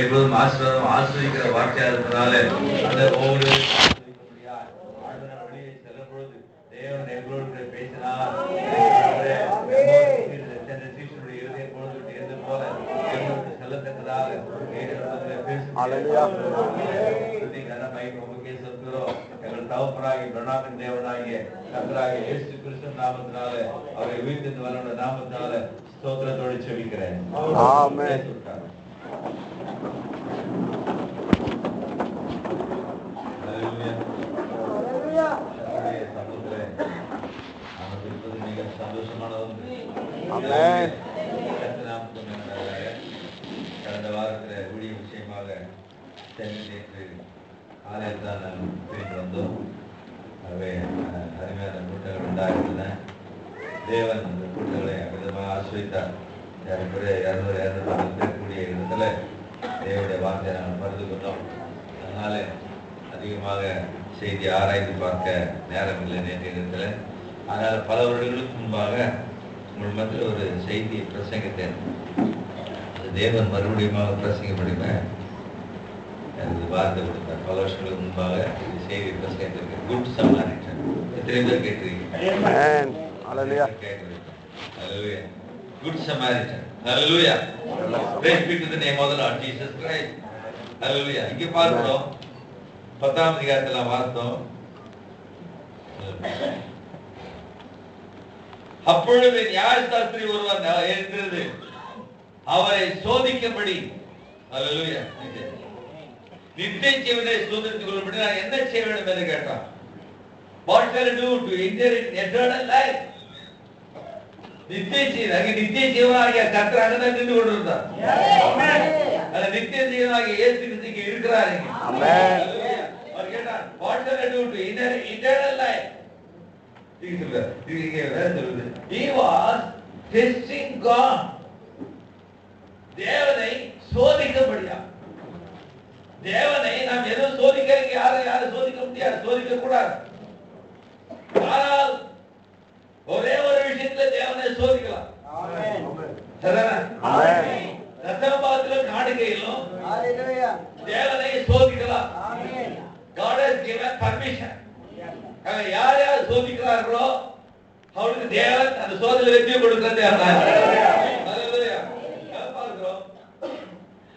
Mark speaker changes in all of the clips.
Speaker 1: எப்போதும் ஆசிரியக்கிற வார்த்தையா இருப்பதால அந்த ஒவ்வொரு வெளியே செல்லும் பொழுது தேவன் எங்களோடு பேசினார். இருதய பொழுது எது போல செல்லத்தக்கதாக எங்கள் தகப்பனாகிய பிரணாமின் தேவனாகிய கர்த்தராகிய இயேசு கிறிஸ்து நாமத்தினால அவரை உயிர்த்தெழுந்து வர நாமத்தினால ஸ்தோத்திரத்தோடு செபிக்கிறேன். ஆமென். கடந்த வாரத்தில் ஊழிய விஷயமாக சென்னை ஆலயத்தான் திரும்பி வந்தோம். ஆகவே அருமையான கூட்டங்கள் உண்டாயிருந்தன. தேவன் அந்த கூட்டங்களை விதமாக ஆசிரித்தார். 200-250 பேர்க்கூடிய இடத்துல தேவனுடைய வார்த்தையை நாங்கள் பகிர்ந்து கொண்டோம். அதனால அதிகமாக செய்தி ஆராய்ந்து பார்க்க நேரம் இல்லை நேற்றைய இடத்துல. அதனால் பல வருடங்களுக்கு முன்பாக உங்கள் மத்தியில் ஒரு செய்தியை பிரசங்கித்தேன். அது தேவன் மறுபடியும் பிரசங்கப்படுவேன் எனக்கு வார்த்தை கொடுத்தார். பல வருஷங்களுக்கு முன்பாக இந்த செய்தி பிரசங்கித்திருக்கேன். Good Samaritan. எத்தனை பேர் கேட்டிருக்கீங்க? Good Samaritan. Hallelujah. Praise be to the name of the Lord Jesus Christ. Hallelujah. இங்கே பார்க்கிறோம் 10ஆம் அதிகாரத்தில் பார்த்தோம். அப்பொழுது நியாயசாஸ்திரி ஒருவர் எழுந்திருந்து அவரை சோதிக்கும்படி Hallelujah. நித்திய ஜீவனை சுதந்திரத்துக் கொள்ளும்படி நான் என்ன செய்ய வேண்டும் என்று கேட்டான். What shall I do to inherit eternal life? நித்திய ஜீவனாகிய கர்த்தர் அங்கதான் நின்று கொண்டிருந்தார். அந்த நித்திய ஜீவனாகிய இயேசு கிறிஸ்து இங்கே இருக்கிறார். அவர் கேட்டார், what shall I do to inherit eternal life? He was testing God. தேவனை சோதிக்கும்படியா. தேவனை நாம் எதுவும் சோதிக்கிறதுக்கு யாரும் சோதிக்க முடியாது, சோதிக்க கூடாது. ஆனால் ஒரே ஒரு விஷயத்துல தேவனை சோதிக்கலாம். ரத்தபாத்திலும் காணிக்கையிலும் தேவனை சோதிக்கலாம். God has given permission. யார் யார் சோதிக்கிறார்களோ அவருக்கு தேவன் அந்த சோதனையில வெற்றி கொடுக்கிறது.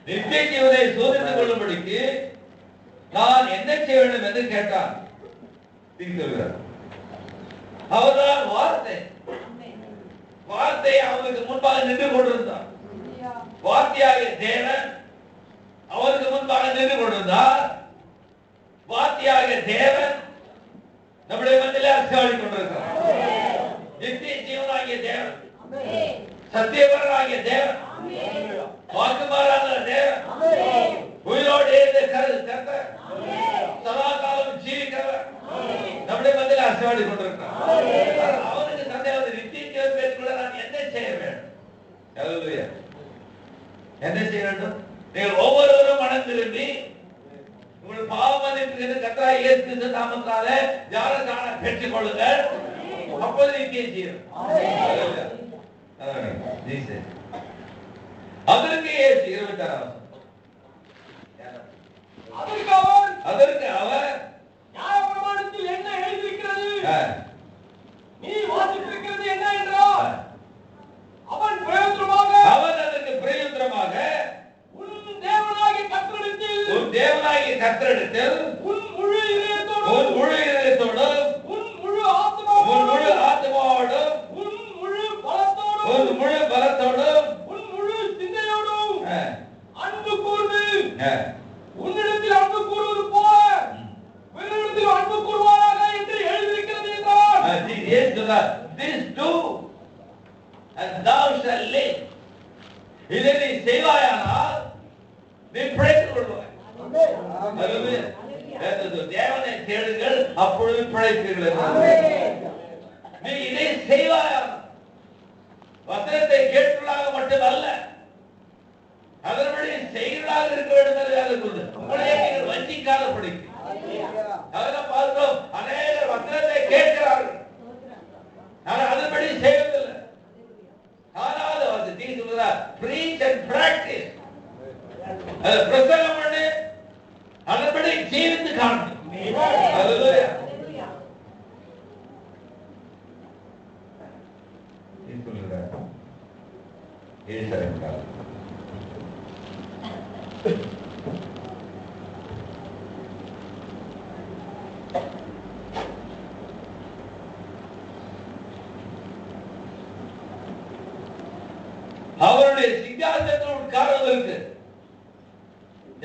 Speaker 1: நித்திய ஜீவனை சோதித்துக் கொள்ளும்படிக்கு நான் என்ன செய்ய வேண்டும் என்று கேட்டான். அவர்தான் வார்த்தை அவருக்கு முன்பாக நின்று கொண்டிருந்தார். வார்த்தையாகிய தேவன் அவருக்கு முன்பாக நின்று கொண்டிருந்தார். வார்த்தையாகிய தேவன் நம்முடைய மத்தியிலே அரசாடி கொண்டிருக்கிறார். நித்திய ஜீவனாகிய தேவன், சத்தியவராகிய தேவன், வாக்குமாறான தேவன், உயிரோடு இருந்த கர்த்தர், சதா காலம் ஜீவிக்கிறவர் நம்முடைய மத்தியிலே அரசாடி கொண்டிருக்கிறார். அவனுக்கு சந்தேகம், நித்திய ஜீவன் பெற்றுக்கொள்ள நான் என்ன செய்ய வேண்டும்? ஹல்லேலூயா. என்ன செய்ய வேண்டும்? நீங்கள் ஒவ்வொருவரும் மனம் திரும்பி உங்கள் பாவ மன்னிப்புக்கு கர்த்தராகிய இயேசு கிறிஸ்து நாமத்தினாலே ஞானஸ்நான பெற்றுக் கொள்ளுங்கள். அப்போது நித்திய ஜீவன். ஹல்லேலூயா. அதற்கு இயேசு 26 அதற்கு அவர்
Speaker 2: நியாயப்பிரமாணத்தில் என்ன எழுதியிருக்கிறது? நீ வாசித்திருக்கிறது என்ன என்றால் அவன் அதற்கு பிரயோஜனமாக உன் தேவனாகிய கர்த்தரிடத்தில் உன் முழு இதயத்தோடும் உன் முழு ஆத்துமாவோடும் உன் முழு பலத்தோடும் உன் முழு சிந்தையோடும் அன்பு கூர்ந்து உன்னிடத்தில் அன்பு கூறுவது போல வேறொருத்தில் அன்பு கூறுவாயாக என்று எழுதியிருக்கிறது என்றார்.
Speaker 1: This do and thou shalt live. இதை நீ செய்வாயானால் நீ பிழைத்துக் கொள்வாய். தேவனை தேடுங்கள், அப்பொழுது பிழைப்பீர்கள். நீ இதை செய்வாயானால் வசனத்தை கேட்கலாக மட்டுமல்ல, அதன்படி செய்களாக இருக்க வேண்டும் என்று சொல்லுது. உங்களையே நீங்கள் வஞ்சிக்காத படிக்க. அதெல்லாம் பார்க்கிறோம், அநேகர் வசனத்தை கேட்கிறார்கள், ஆனால் அதன்படி செய்வதில்லை. ஆனால் preach and practice. பிரசங்கம் பண்ணு, அதன்படி ஜீவித்து காணு. ஹalleluya. இது சொல்லுங்க. ஏசாயா அவருடைய சிங்காசனத்தில் உட்கார்வதற்கு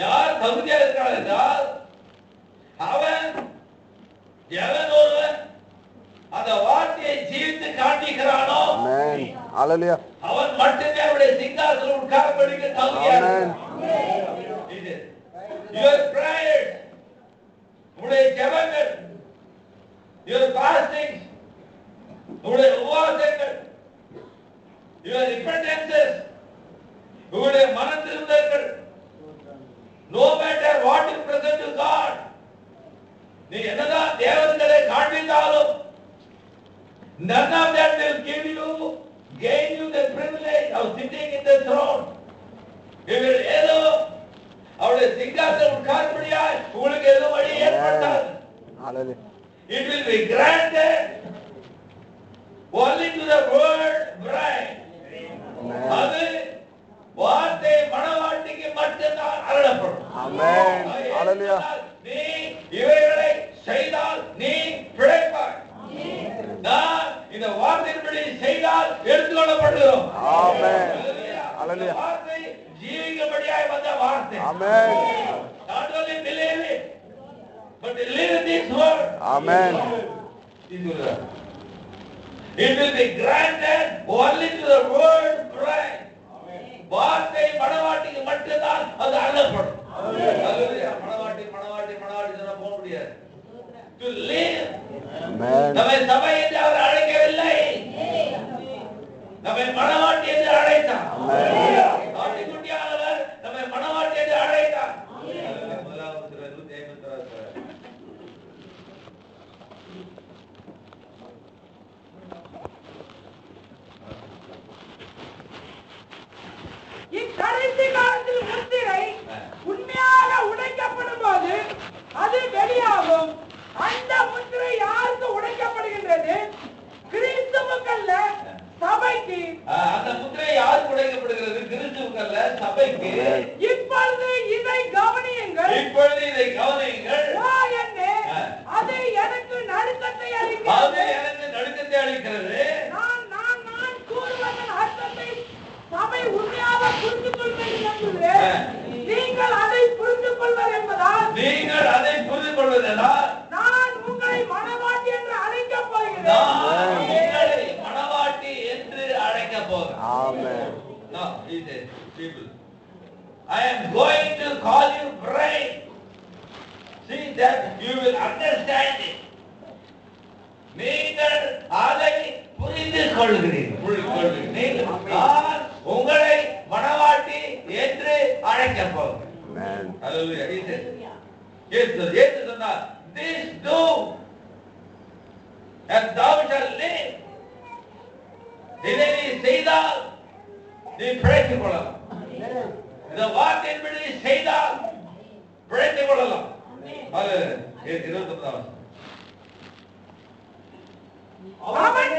Speaker 1: யார் தகுதியா இருக்கிறார் என்றால் அவன் எவன் ஒருவன் அந்த வார்த்தையை ஜீவித்து காண்பிக்கிறானோ அவன் மட்டுமே அவருடைய சிங்காசனம் உட்கார்படிக்கு தகுதியா இருக்கிறான். Your prayers, உங்களுடைய ஜெபங்கள், your fastings, உங்களுடைய உபவாசங்கள், your repentances, உங்களுடைய மனம் திரும்புதல்கள், no matter what you present to God, நீ என்னதான் தேவர்களை காண்பித்தாலும் none of that will gain you the privilege of sitting in the throne. இவர் ஏதோ அவருடைய சிங்காசனம் உட்கார்படியாய் உங்களுக்கு ஏதோ வழி ஏற்பட்டால் it will be granted only to the word bride. அது வார்த்தை மணவாட்டிக்கு மட்டும்தான் அருளப்படும். ஆமென். ஹalleluya. நீ இவைகளை செய்தால் நீ பிழைப்பாய். நான் இந்த வார்த்தையின்படி செய்தால் எடுத்துக்கொள்ளப்படுகிறோம். ஆமென். ஹalleluya. வார்த்தை ஜீவிக்கும்படியாய் வந்த வார்த்தை. ஆமென். Not only believe it, but live this word. Amen. It will be granted only to the word bride. வார்த்தை மணவாட்டிக்கு மட்டும்தான் அது அருளப்படும். ஹalleluya. மணவாட்டி சொன்னா போக முடியாது. To live. ஆமென். நம்மை சபை என்று அவர் அழைக்கவில்லை. நம்மை மணவாட்டி என்று அழைத்தார். ஹalleluya. ஆட்டுக்குட்டியானவர் நம்மை மணவாட்டி என்று அழைத்தார். முதலாவது 156
Speaker 2: இக்கடைசி காலத்தில் முத்திரை உண்மையாக உடைக்கப்படும் போது அது வெளியாகும். அந்த முத்திரை யாருக்கு உடைக்கப்படுகின்றது? கிறிஸ்துவுக்கல்ல, சபைக்கு.
Speaker 1: அந்த முத்திரை யாருக்கு உடைக்கப்படுகிறது? கிறிஸ்துவுக்கல்ல, சபைக்கு.
Speaker 2: இப்பொழுது இதை கவனியுங்கள். அது எனக்கு நடுக்கத்தை அளிக்கிறது. நான் கூறுவதன் அர்த்தத்தை சபை உண்மையாக புரிந்து கொள்வது என்பது நீங்கள் அதை புரிந்து கொள்வது என்பதால் நான் உங்களை மணவாட்டி என்று அழைக்கப் போகிறேன்.
Speaker 1: Amen. Now, he says, people, I am going to call you bride. See that you will understand it. நீங்கள் அதை புரிந்து கொள்கிறீர்கள். நான் உங்களை மணவாட்டி என்று அழைக்கப் போகிறேன். Hallelujah. He says, yes, சொன்னார், this do and thou shalt live. இதை நீ செய்தால் நீ பிழைத்துக் கொள்ளலாம். இந்த வார்த்தையின்படி செய்தால் பிழைத்துக் கொள்ளலாம்.
Speaker 2: அவன்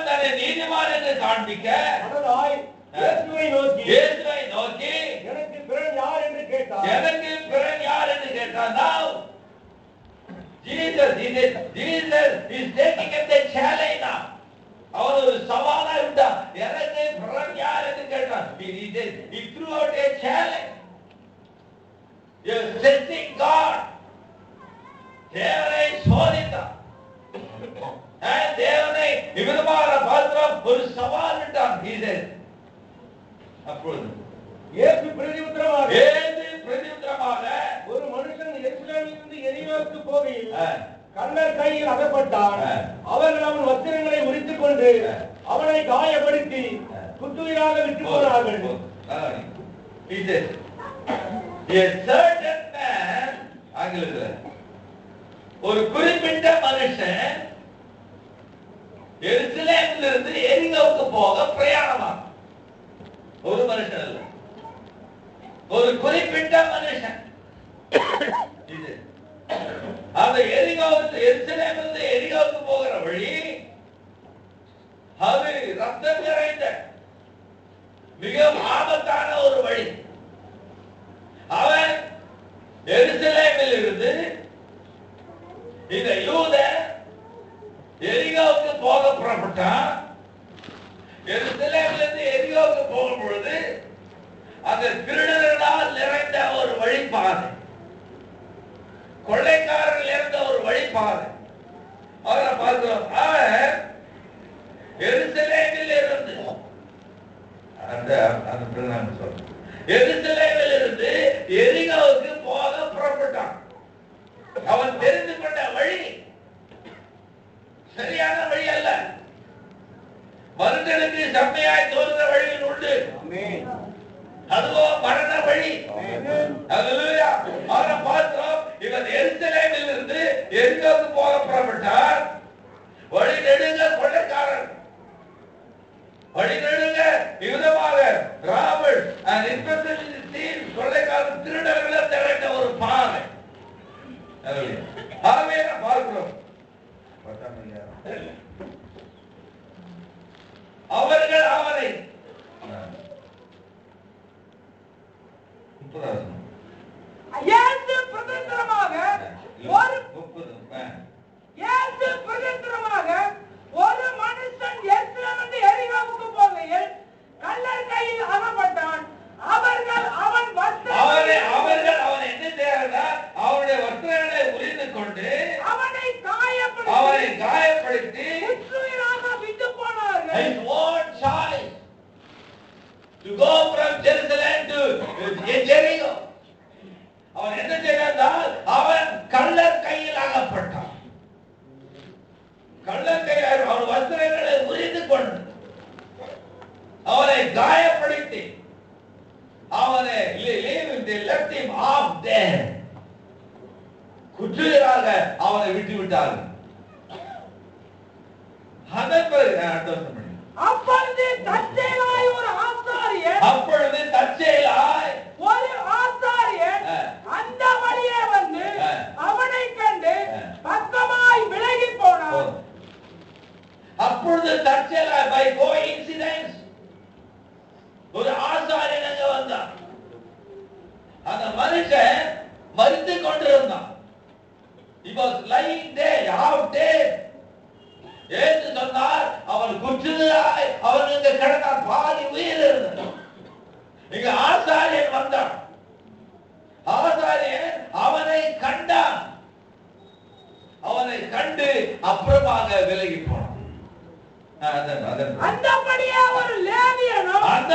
Speaker 1: தன்னை நீதிமான் என்று காண்பிக்க இயேசுவை நோக்கி எனக்கு பிறன் யார் என்று கேட்டார். Now Jesus is taking up the challenge now. அவன் ஒரு சவாலை விட்டான். எனக்கு பிறன் யார் என்று கேட்டான். He threw out a challenge. You are testing God. தேவனை சோதித்தான். தேவனை விரும்பாத பாத்திரம் ஒரு சவால் விட்டான். He said, அப்பொழுது
Speaker 2: இயேசு பிரதியுத்தரமாக
Speaker 1: ஒரு
Speaker 2: மனுஷன் எருசலேமிலிருந்து எரிகோவுக்கு போகையில் கள்ளர் கையில் அகப்பட்டான். அவர்கள் அவன் வஸ்திரங்களை உரித்துக் கொண்டு அவனை காயப்படுத்தி குத்துயிராக விட்டு போனார்கள்.
Speaker 1: He said, a certain man, ஆங்கிலத்தில் ஒரு குறிப்பிட்ட மனுஷன் எருசலேமிலிருந்து எரிகோவுக்கு போக பிரயாணமா. ஒரு மனுஷன் அல்ல, ஒரு குறிப்பிட்ட மனுஷன் இது அந்த எருசலேமிலிருந்து எரிகோவுக்கு போகிற வழி அது ரத்தம் நிறைந்த மிக ஆபத்தான ஒரு வழி. அவன் எருசலேமில் இருந்து இந்த யூத எரிகோவுக்கு போக புறப்பட்டான். எருசலேமில் இருந்து எரிகோவுக்கு போகும் பொழுது அந்த திருடர்களால் நிறைந்த ஒரு வழிபாதை, கொள்ளைக்காரர்கள் இருந்த ஒரு வழிபாதை. அவரை பார்க்கிறோம். அவன் எருசலேமில் இருந்து எருசலேமில் இருந்து எரிகோவுக்கு போக புறப்பட்டான். அவன் தெரிந்து கொண்ட வழி சரியான வழி அல்ல. மருந்தனுக்கு செம்மையாய் தோன்ற வழியில் உண்டு, அதுவோ மரண வழி. அவரை பார்க்கிறோம். இவன் எருசலேமில் இருந்து எரிகோவுக்கு போக புறப்பட்டார். வழி நெடுங்க கொள்ளைக்காரன், வழி நெடுங்க விதமாக ராபர்ட் கொள்ளைக்காரன் திருடர்களை திரண்ட ஒரு பாதை. ஆகவே பார்க்கிறோம் அவர்கள் அவனை
Speaker 3: ஒரு மனுஷன் எருசலேமிலிருந்து எரிகோவுக்கு போகையில் கள்ளர் கையில் அகப்பட்டான். அவர்கள்
Speaker 1: அவன் என்ன செய்யறாங்க? அவனுடைய வஸ்திரங்களை உரிந்து கொண்டு
Speaker 3: அவனை
Speaker 1: காயப்படுத்தி
Speaker 3: உயிராக விட்டு போனார்கள்.
Speaker 1: His own choice to go from Jerusalem to Jericho. அவன் என்ன செய்தான்? அவன் கள்ளர் கையில் அகப்பட்டான். கள்ளர் கையில் அவன் வஸ்திரங்களை உரிந்து கொண்டு அவனை காயப்படுத்தி அவனை left him off there. குற்றவாளியாக அவனை விட்டு விட்டார்கள்.
Speaker 3: அப்பொழுது தற்செயலாய் ஒரு ஆசாரியன் அந்த வழியே வந்து அவனை கண்டு பக்கமாய் விலகி போனான்.
Speaker 1: அப்பொழுது தற்செயலாய் by coincidence ஒரு ஆசாரியன் அங்க வந்தான். அந்த மனுஷன் மரித்து கொண்டிருந்தான். He was lying there, half dead. ஏன்னு சொன்னார், அவன் குற்றுகிறாய், அவன் இங்க கிடந்தான், பாதி உயிர் இருந்தான். இங்க ஆசாரியன் வந்தான். ஆசாரியன் அவனை கண்டான். அவனை கண்டு அப்புறமாக விலகி போனான்.
Speaker 3: அந்தபடியே ஒரு லேவியனும் அந்த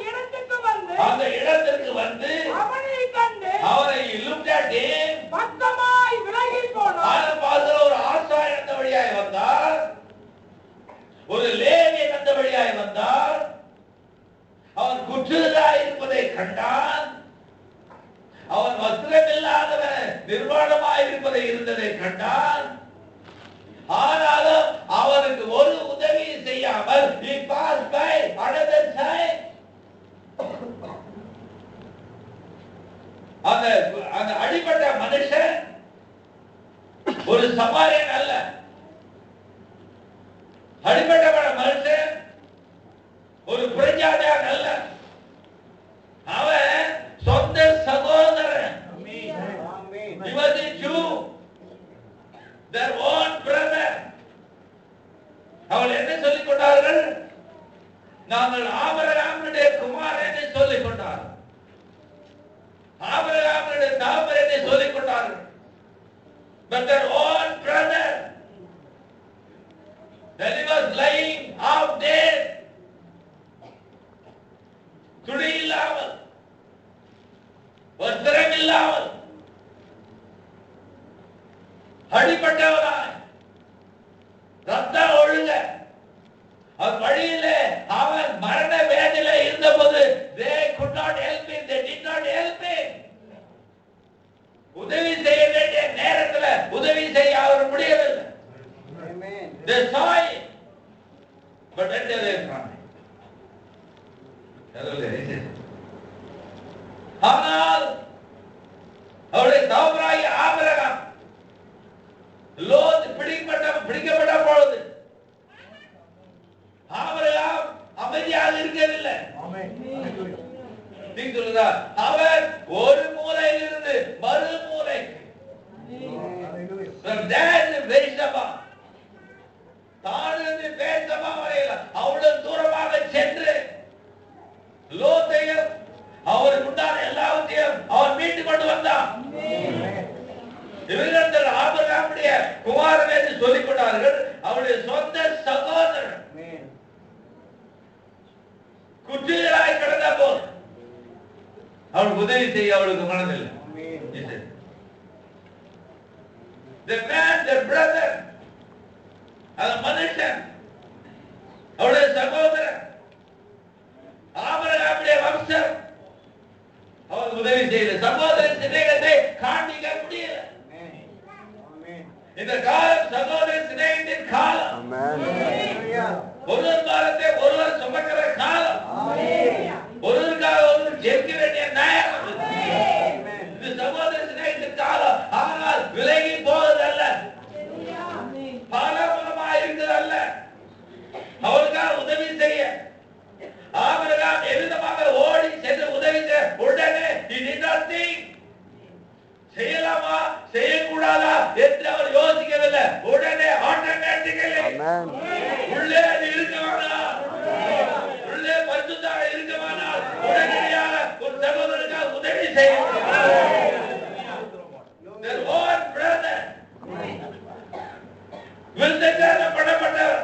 Speaker 3: இடத்துக்கு வந்து அவனை கண்டு
Speaker 1: அவனை looked at him,
Speaker 3: பக்கமாய் விலகி போனான்.
Speaker 1: ஒரு ஆசாரியன் அந்த வழியாய் வந்தார், ஒரு லேவியன் அந்த வழியாய் வந்தார். அவன் குற்றுகிறாய் இருப்பதை கண்டான். அவன் வஸ்திரமில்லாதவன் நிர்வாணமாய் இருந்ததை கண்டான். ஆனாலும் அவனுக்கு ஒரு உதவி செய்யாமல் he passed by another side. அந்த அடிப்பட்ட மனுஷன் ஒரு சமாரியன் அல்ல. அடிப்பட்ட மனுஷன் ஒரு புறஜாதியான் அல்ல. அவன் சொந்த சகோதரன். He was a Jew, their own brother. அவள் என்ன சொல்லிக் கொண்டார்கள்? நாங்கள் ஆபிரகாமுடைய குமாரன் என்று சொல்லிக் கொண்டார்கள். ஆபிரகாமுடைய தகப்பன் என்று சொல்லிக் கொண்டார்கள். But their own brother, that he was lying half dead, துணி இல்லாமல், வஸ்திரம் இல்லாமல், அடிப்பட்டவனாய், ரத்தம் ஒழுங்க, வழியிலே அவன் மரண வேதனையில இருந்தபோது they could not help him, they did not help him. உதவி செய்ய வேண்டிய நேரத்தில் உதவி செய்ய அவர் முடியவில்லை. They saw it, but went away from him. ஆனால் அவருடைய தகப்பனாகிய ஆபிரகாம் லோத் பிடிக்கப்பட்ட பொழுது ஆபிரகாம் அமைதியாக இருக்கவில்லை. அவர் ஒரு மூலையில் இருந்து மறு மூலைக்கு தானிருந்து பேசமா வரையில அவ்வளவு தூரமாக சென்று லோத்தையும் அவருக்கு உண்டான எல்லாவற்றையும் அவர் மீட்டு கொண்டு வந்தார். இவர்கள் ஆபிரகாமுடைய குமாரன் என்று சொல்லிக் கொண்டார்கள். அவருடைய சொந்த சகோதரன் குற்றவாளியாய் கிடந்த போது அவளுக்கு உதவி செய்ய அவளுக்கு மனதில்லை. The man, the brother, அந்த மனுஷன் அவருடைய சகோதரன் ஆபிரகாமுடைய வம்சம் அவருக்கு உதவி செய்யல. சகோதரன் சிநேகத்தை காண்பிக்க முடியல. இந்த காலம் சகோதரன் சிநேகத்தின் காலம். ஒருவர் பாரத்தை ஒருவர் சுமக்கிற காலம். ஒருவருக்காக ஒருவர் ஜெயிக்க வேண்டிய நேரம். இது சகோதர சிநேகத்தின் காலம். ஆனால் விலகி போவதல்ல, பாலமூலமாக இருந்ததல்ல. அவருக்காக உதவி செய்ய ஆபிரகாம் எவ்விதமாக ஓடி சென்று உதவி செய்ய உடனே செய்யலாமா செய்யக்கூடாதா என்று அவர் யோசிக்கவில்லை. உடனே ஆட்டோமேட்டிக்கலி உள்ளே இருக்கவானால், உள்ளே பரிசுத்தமாக இருக்கவானால் உடனடியாக ஒரு சகோதரனுக்காக உதவி செய்ய படப்பட்டவர்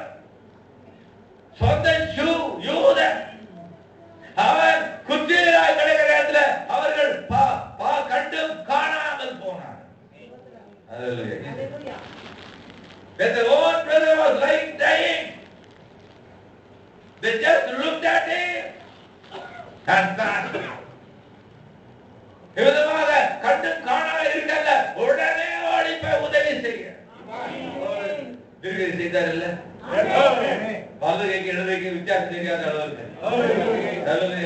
Speaker 1: சொந்த யூதன். அவர் குற்றவாளியாய் கிடக்கிற இடத்துல அவர்கள் கண்டும் காணாமல் போனார். When the own brother was lying dying, they just looked at him and passed. இவ்விதமாக கண்டும் காணாமல் இருக்கல்ல, உடனே ஓடி போய் உதவி செய்ய செய்தார். இல்ல வலதுகைக்கு இடதுகைக்கு வித்தியாசம் தெரியாத அளவுக்கு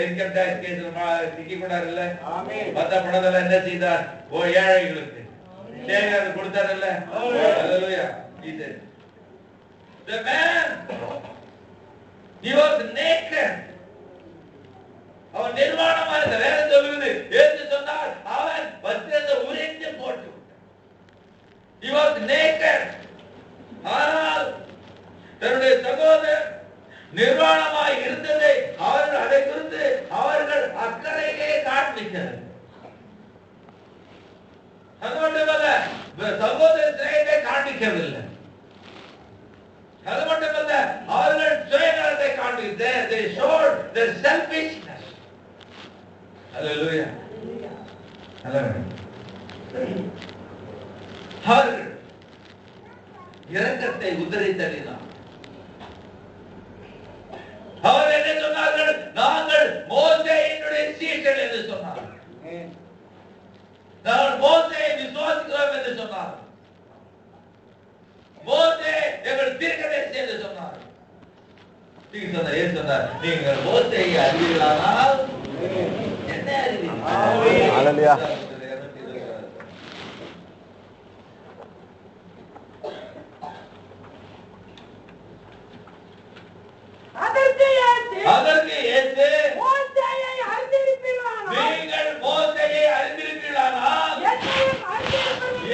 Speaker 1: இன்கம் டாக்ஸ் கேஸ் சிக்கிக் கொண்டார். இல்ல மத்த பணத்துல என்ன செய்தார்? ஏழைகளுக்கு தேவையான கொடுத்தார். இல்ல the man, he was naked. அவன் நிர்வாணமா இருந்த. வேற சொல்லுவது என்று சொன்னால் அவன் வஸ்திரத்தை உரிந்து போட்டு he was naked. ஆனால் தன்னுடைய சகோதரர் நிர்வாணமாய் இருந்ததை அவர்கள் அதை குறித்து அவர்கள் அக்கறையே காண்பிக்கிறார். அது மட்டுமல்ல, சகோதர சிநேகத்தை காண்பிக்கவில்லை. அது மட்டுமல்ல, அவர்கள் சுயநலத்தை காண்பிக்கிறார். They showed their selfishness. Hallelujah. அவர்கள் இரக்கத்தை உதறித்தள்ளினார். அவர் என்ன சொன்னார்கள்? நாங்கள் மோசேயினுடைய சீஷர்கள் என்று சொன்னார்கள். நாங்கள் மோசேயை விசுவாசிக்கிறோம் என்று சொன்னார்கள். மோசே எங்கள் தீர்க்கதரிசி என்று சொன்னார்கள். சொன்னார், நீங்கள் மோசேயை அறிவீர்களானால் என்ன அறிவீர்கள்? அதற்கு ஏற்று
Speaker 3: மோசேயை அறிந்திருப்பீர்களானால்,
Speaker 1: நீங்கள் மோசேயை அறிந்திருப்பீர்களானால்,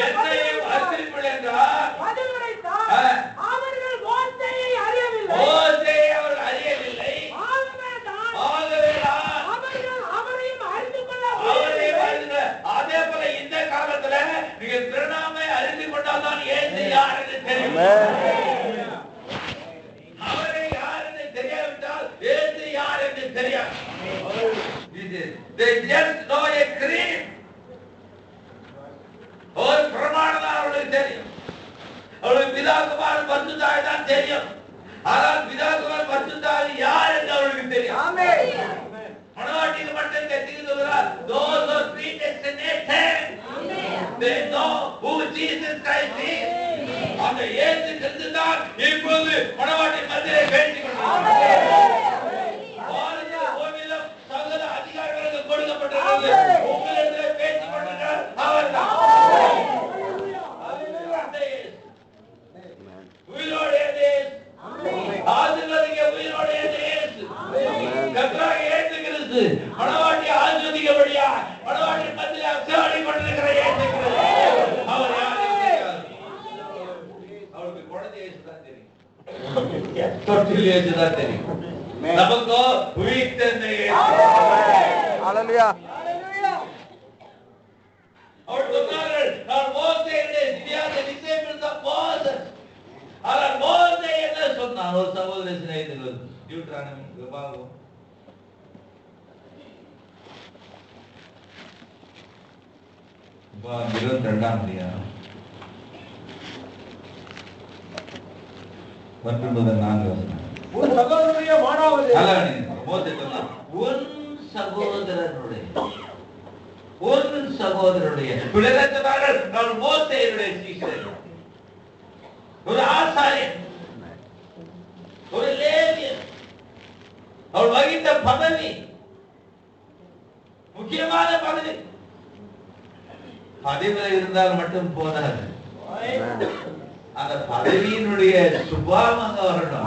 Speaker 1: என்னையும் அறிந்திருப்பீர்கள் என்றார்.
Speaker 3: பதில் உரைத்தார், அவர்கள் மோசேயை அறியவில்லை.
Speaker 1: மோசேயை அவர்கள் அறியவில்லை.
Speaker 3: ஆகவேதான் அவர்கள் அவரையும் அறிந்து கொள்ள.
Speaker 1: அதே போல இந்த காலத்துல நீங்க திருநாமை அறிந்து கொண்டால்தான் ஏசு யார் என்று தெரியும். அவரை யார் என்று தெரியாவிட்டால் ஏசு யார் என்று தெரியாது. They just know a creed. ஒரு பிரமாணம் தான் அவர்களுக்கு தெரியும். அவர்களுக்கு பிதாகுமாரன் பரிசுத்தாவி தான் தெரியும். ஆனால் பிதாகுமாரன் பரிசுத்தாவி யார் என்று அவர்களுக்கு தெரியும். ஆமென். மனவாட்டிக்கு மட்டும் தெரிந்துகிறார். Those who are predestinated, they know who Jesus Christ is. அந்த இயேசு கிறிஸ்து தான் இப்போது மனவாட்டி மத்தியிலே பேசிக் கொண்டிருக்கிறார். கொடுத்து மணவாட்டி ஆஸ்வதிக்கபடியா மணவாட்டி மத்தியில சேவை கொண்டிருக்கிற இயேசுக்கிறது அவர் யாரு அவருக்கு குழந்தை இயேசுதான் தெரியும் தொட்டில் இயேசுதான் தெரியும் நமக்கு உயிர்த்தெழுந்த
Speaker 4: ஹalleluya
Speaker 1: அவர் சொன்னார்கள் நான் மோசேயுடைய சிறியாத disciples of Moses அவர் மோசே என்ன சொன்னார் ஒரு சகோதர சிநேகிதர்கள் டியூட்ரானமி விபாகம் 22ஆம் அதிகாரம் 1 முதல் 4 வசனம்
Speaker 2: உன் சகோதரனுடைய மாடாவது
Speaker 1: மோசே சொன்னார் உன் சகோதரனுடைய பிள்ளைகள் நான் மோசேயுடைய சீஷன் ஒரு ஆசாரியன் ஒரு லேவியன் அவர் வகித்த பதவி முக்கியமான பதவி பதவியில் இருந்தால் மட்டும் போதாது அந்த பதவியினுடைய சுபாவம் அங்க வரணும்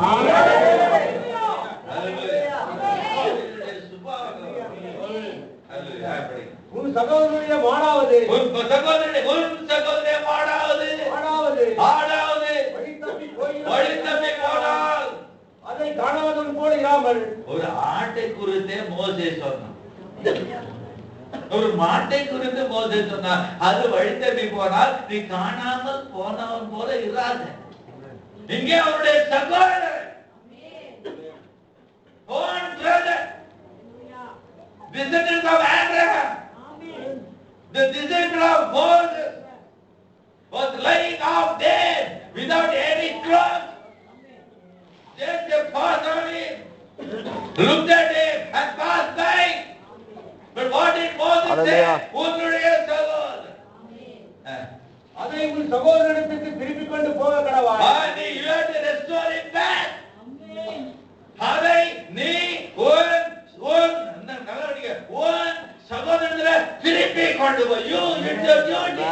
Speaker 2: உன் சகோதரனுடைய மாடாவது
Speaker 1: வழி தப்பி போனால்
Speaker 2: அதை காணாதவன் போல இராமல்
Speaker 1: ஒரு ஆட்டை குறித்தே மோசே சொன்னான் ஒரு மாட்டை குறித்து மோசே சொன்னான் அது வழி தப்பி போனால் நீ காணாமல் போனவன் போல இராத இங்கே அவருடைய சகோதரர் descendants of Abraham, the descendant of Moses was lying off dead without any clothes. Just a passed on him, looked at him and passed by. But what did Moses say? உன்னுடைய சகோதரர்
Speaker 2: அதை உன் சகோதரனுக்கு திருப்பிக் கொண்டு போக கடவாய்.
Speaker 1: And you have to restore him back. அதை நீ உன் சகோதரனை திருப்பி கொண்டு போய் you it's your duty.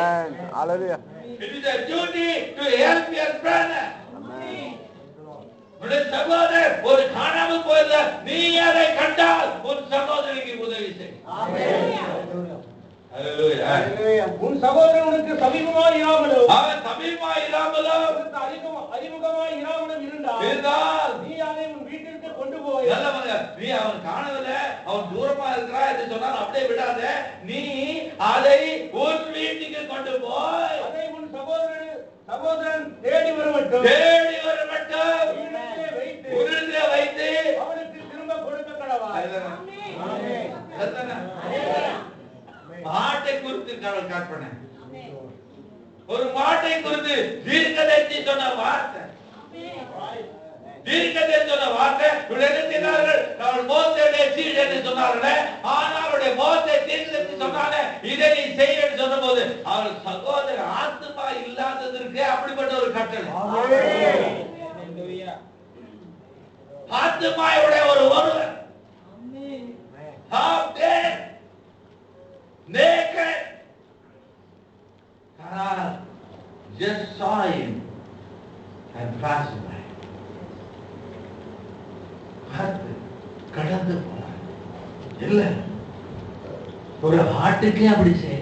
Speaker 4: Hallelujah.
Speaker 1: It is a duty to help your brother. உன் சகோதரர் ஒரு காணாமல் போயிருந்த நீ அதை கண்டால் உன் சகோதரனுக்கு உதவி செய். Hallelujah.
Speaker 2: உன் சகோதரன் உனக்கு சமீபமாய் இராமலும்
Speaker 1: அவன் சமீபமாய் இராமலும்
Speaker 2: அறிமுகமாய் இராமலும் இருந்தால் நீ அதை உன் வீட்டிற்கு கொண்டு போய்
Speaker 1: நல்லவங்க நீ அவன் காணவில்லை அவன் தூரமா இருக்கிறா என்று சொன்னால் அப்படியே விடாத நீ அதை உன் வீட்டுக்கு கொண்டு போய்
Speaker 2: அதை உன் சகோதரன் தேடி வரமட்டும்
Speaker 1: உன்னிடத்திலே வைத்து
Speaker 2: அவனுக்கு திரும்ப கொடுக்க கடவாய்.
Speaker 1: மாட்டை குறித்து கற்பனை ஒரு மாட்டை குறித்து தீர்க்கதரிசி சொன்ன வார்த்தை மோசேயுடைய சீடர் என்று சொன்னார்கள். ஆனால் அவருடைய மோசே தீர்க்கதரிசி சொன்னாங்க இதை நீ செய் என்று சொன்னபோது அவர் சகோதர ஆத்துமா இல்லாததற்கு அப்படிப்பட்ட ஒரு கட்டளை ஆத்துமாவுடைய ஒருவர் naked just saw him and passed by. கடந்து போனார். இல்ல ஒரு ஆட்டுக்கே அப்படி செய்ய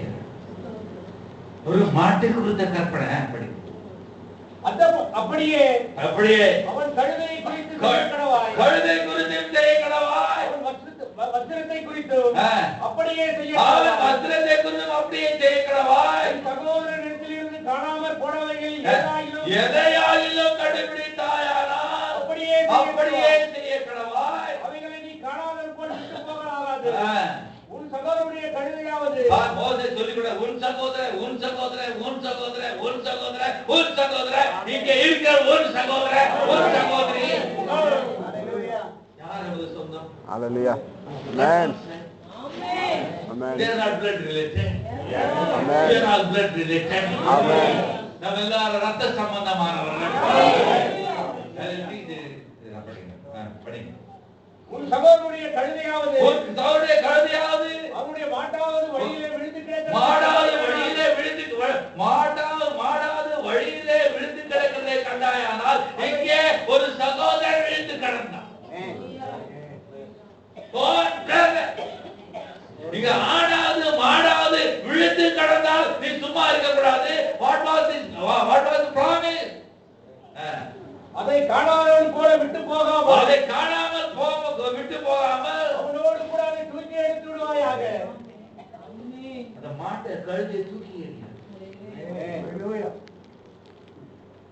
Speaker 1: ஒரு மாட்டு குறித்த கற்பனை அப்படி
Speaker 2: அப்படியே அவன் கழுதை குறித்து கடவாய்.
Speaker 1: கழுதை குறித்து செய்ய கடவாய்.
Speaker 2: வஸ்திரத்தை குறித்து அப்படியே செய்ய
Speaker 1: வஸ்திரத்தை குறித்து அப்படியே செய்ய கடவாய்.
Speaker 2: சகோதரனிடத்திலிருந்து காணாமற் போனவைகள்
Speaker 1: எதையாயிலும் கண்டுபிடித்தாயானால் அப்படியே செய்ய கடவாய்.
Speaker 2: அவைகளை நீ காணாமல் போல் விட்டு போகலாகாது. உன் சகோதரனுடைய கழுதையாவது
Speaker 1: மோசே சொல்லிவிட உன் சகோதரர் இங்கே இருக்கிற ஒரு சகோதரர் ஒரு சகோதரி யார் நமது சொந்தம்?
Speaker 4: Hallelujah. Amen. Amen.
Speaker 1: They are not blood related.
Speaker 4: Amen.
Speaker 1: They are not blood related.
Speaker 4: Amen.
Speaker 1: நம்ம எல்லாரும் ரத்த சம்பந்தமானவர்கள். படிங்க.
Speaker 2: உன் சகோதரனுடைய கழுதையாவது அவனுடைய மாட்டாவது வழியிலே விழுந்து
Speaker 1: கிடக்கிறதை கண்டாயானால் இங்கே ஒரு சகோதரர் விழுந்து கிடந்தான்.
Speaker 2: அதை காணாதவன் கூட விட்டு போகாமல்
Speaker 1: அதை காணாமல் விட்டு போகாமல்
Speaker 2: அவனோடு கூட அதை தூக்கி எடுத்து விடுவாயாக.
Speaker 1: அந்த மாட்டை கழுதை தூக்கி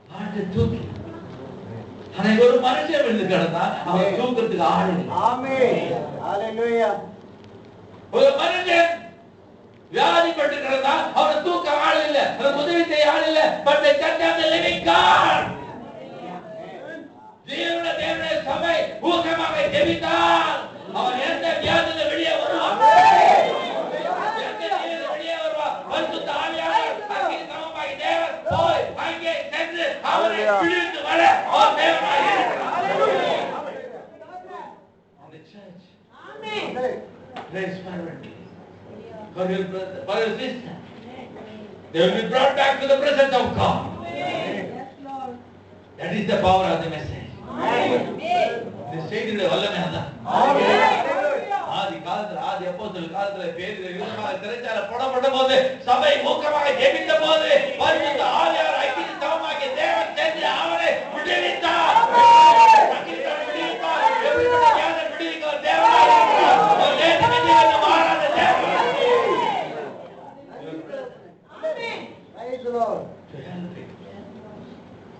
Speaker 1: மாட்டை தூக்கி அன்னைக்கு ஒரு மனுஷன் விழுந்து கிடந்தான். அவன் தூக்கிறதுக்கு ஆள் இல்லை. ஒரு மனுஷன் வியாதிப்பட்டு கிடந்தான். அவனை தூக்க ஆள் இல்லை, அவனுக்கு உதவி செய்ய ஆள் இல்லை. But they cut down the living God. தேவனுடைய சபை ஊக்கமாக ஜெபித்தால் அவன் எந்த வியாதியில வெளியே வருவான், எந்த வியாதியில வெளியே வருவான். பரிசுத்த ஆவியானவர் அக்கினி சமமாகி தேவன் போய் அங்கே சென்று அவரை பிடித்து வர அவர் தேவனாய் இருக்கிறார். On the church. Praise fervently. For your brother, for your sister. They will be brought back to the presence of God. That is the power of the message. இந்த செய்தியுடைய வல்லமை அதான். ஆதி காலத்துல ஆதி அப்போஸ்தலர் காலத்துல பேதுரு விதமாக திரைச்சால போடப்பட்ட போது சபை ஊக்கமாக ஜெபித்த போது பரிசுத்த ஆவியார் அக்கினி சமமாகி தேவன் சென்று அவரை விடுவித்தார். அக்கினியால் விடுவித்தார். எப்படிப்பட்ட ஞானம் விடுவிக்கிற தேவனாய் இருக்கிறார். ஒரு நேற்று மெஞ்சிலிருந்து மாறாத தேவன்.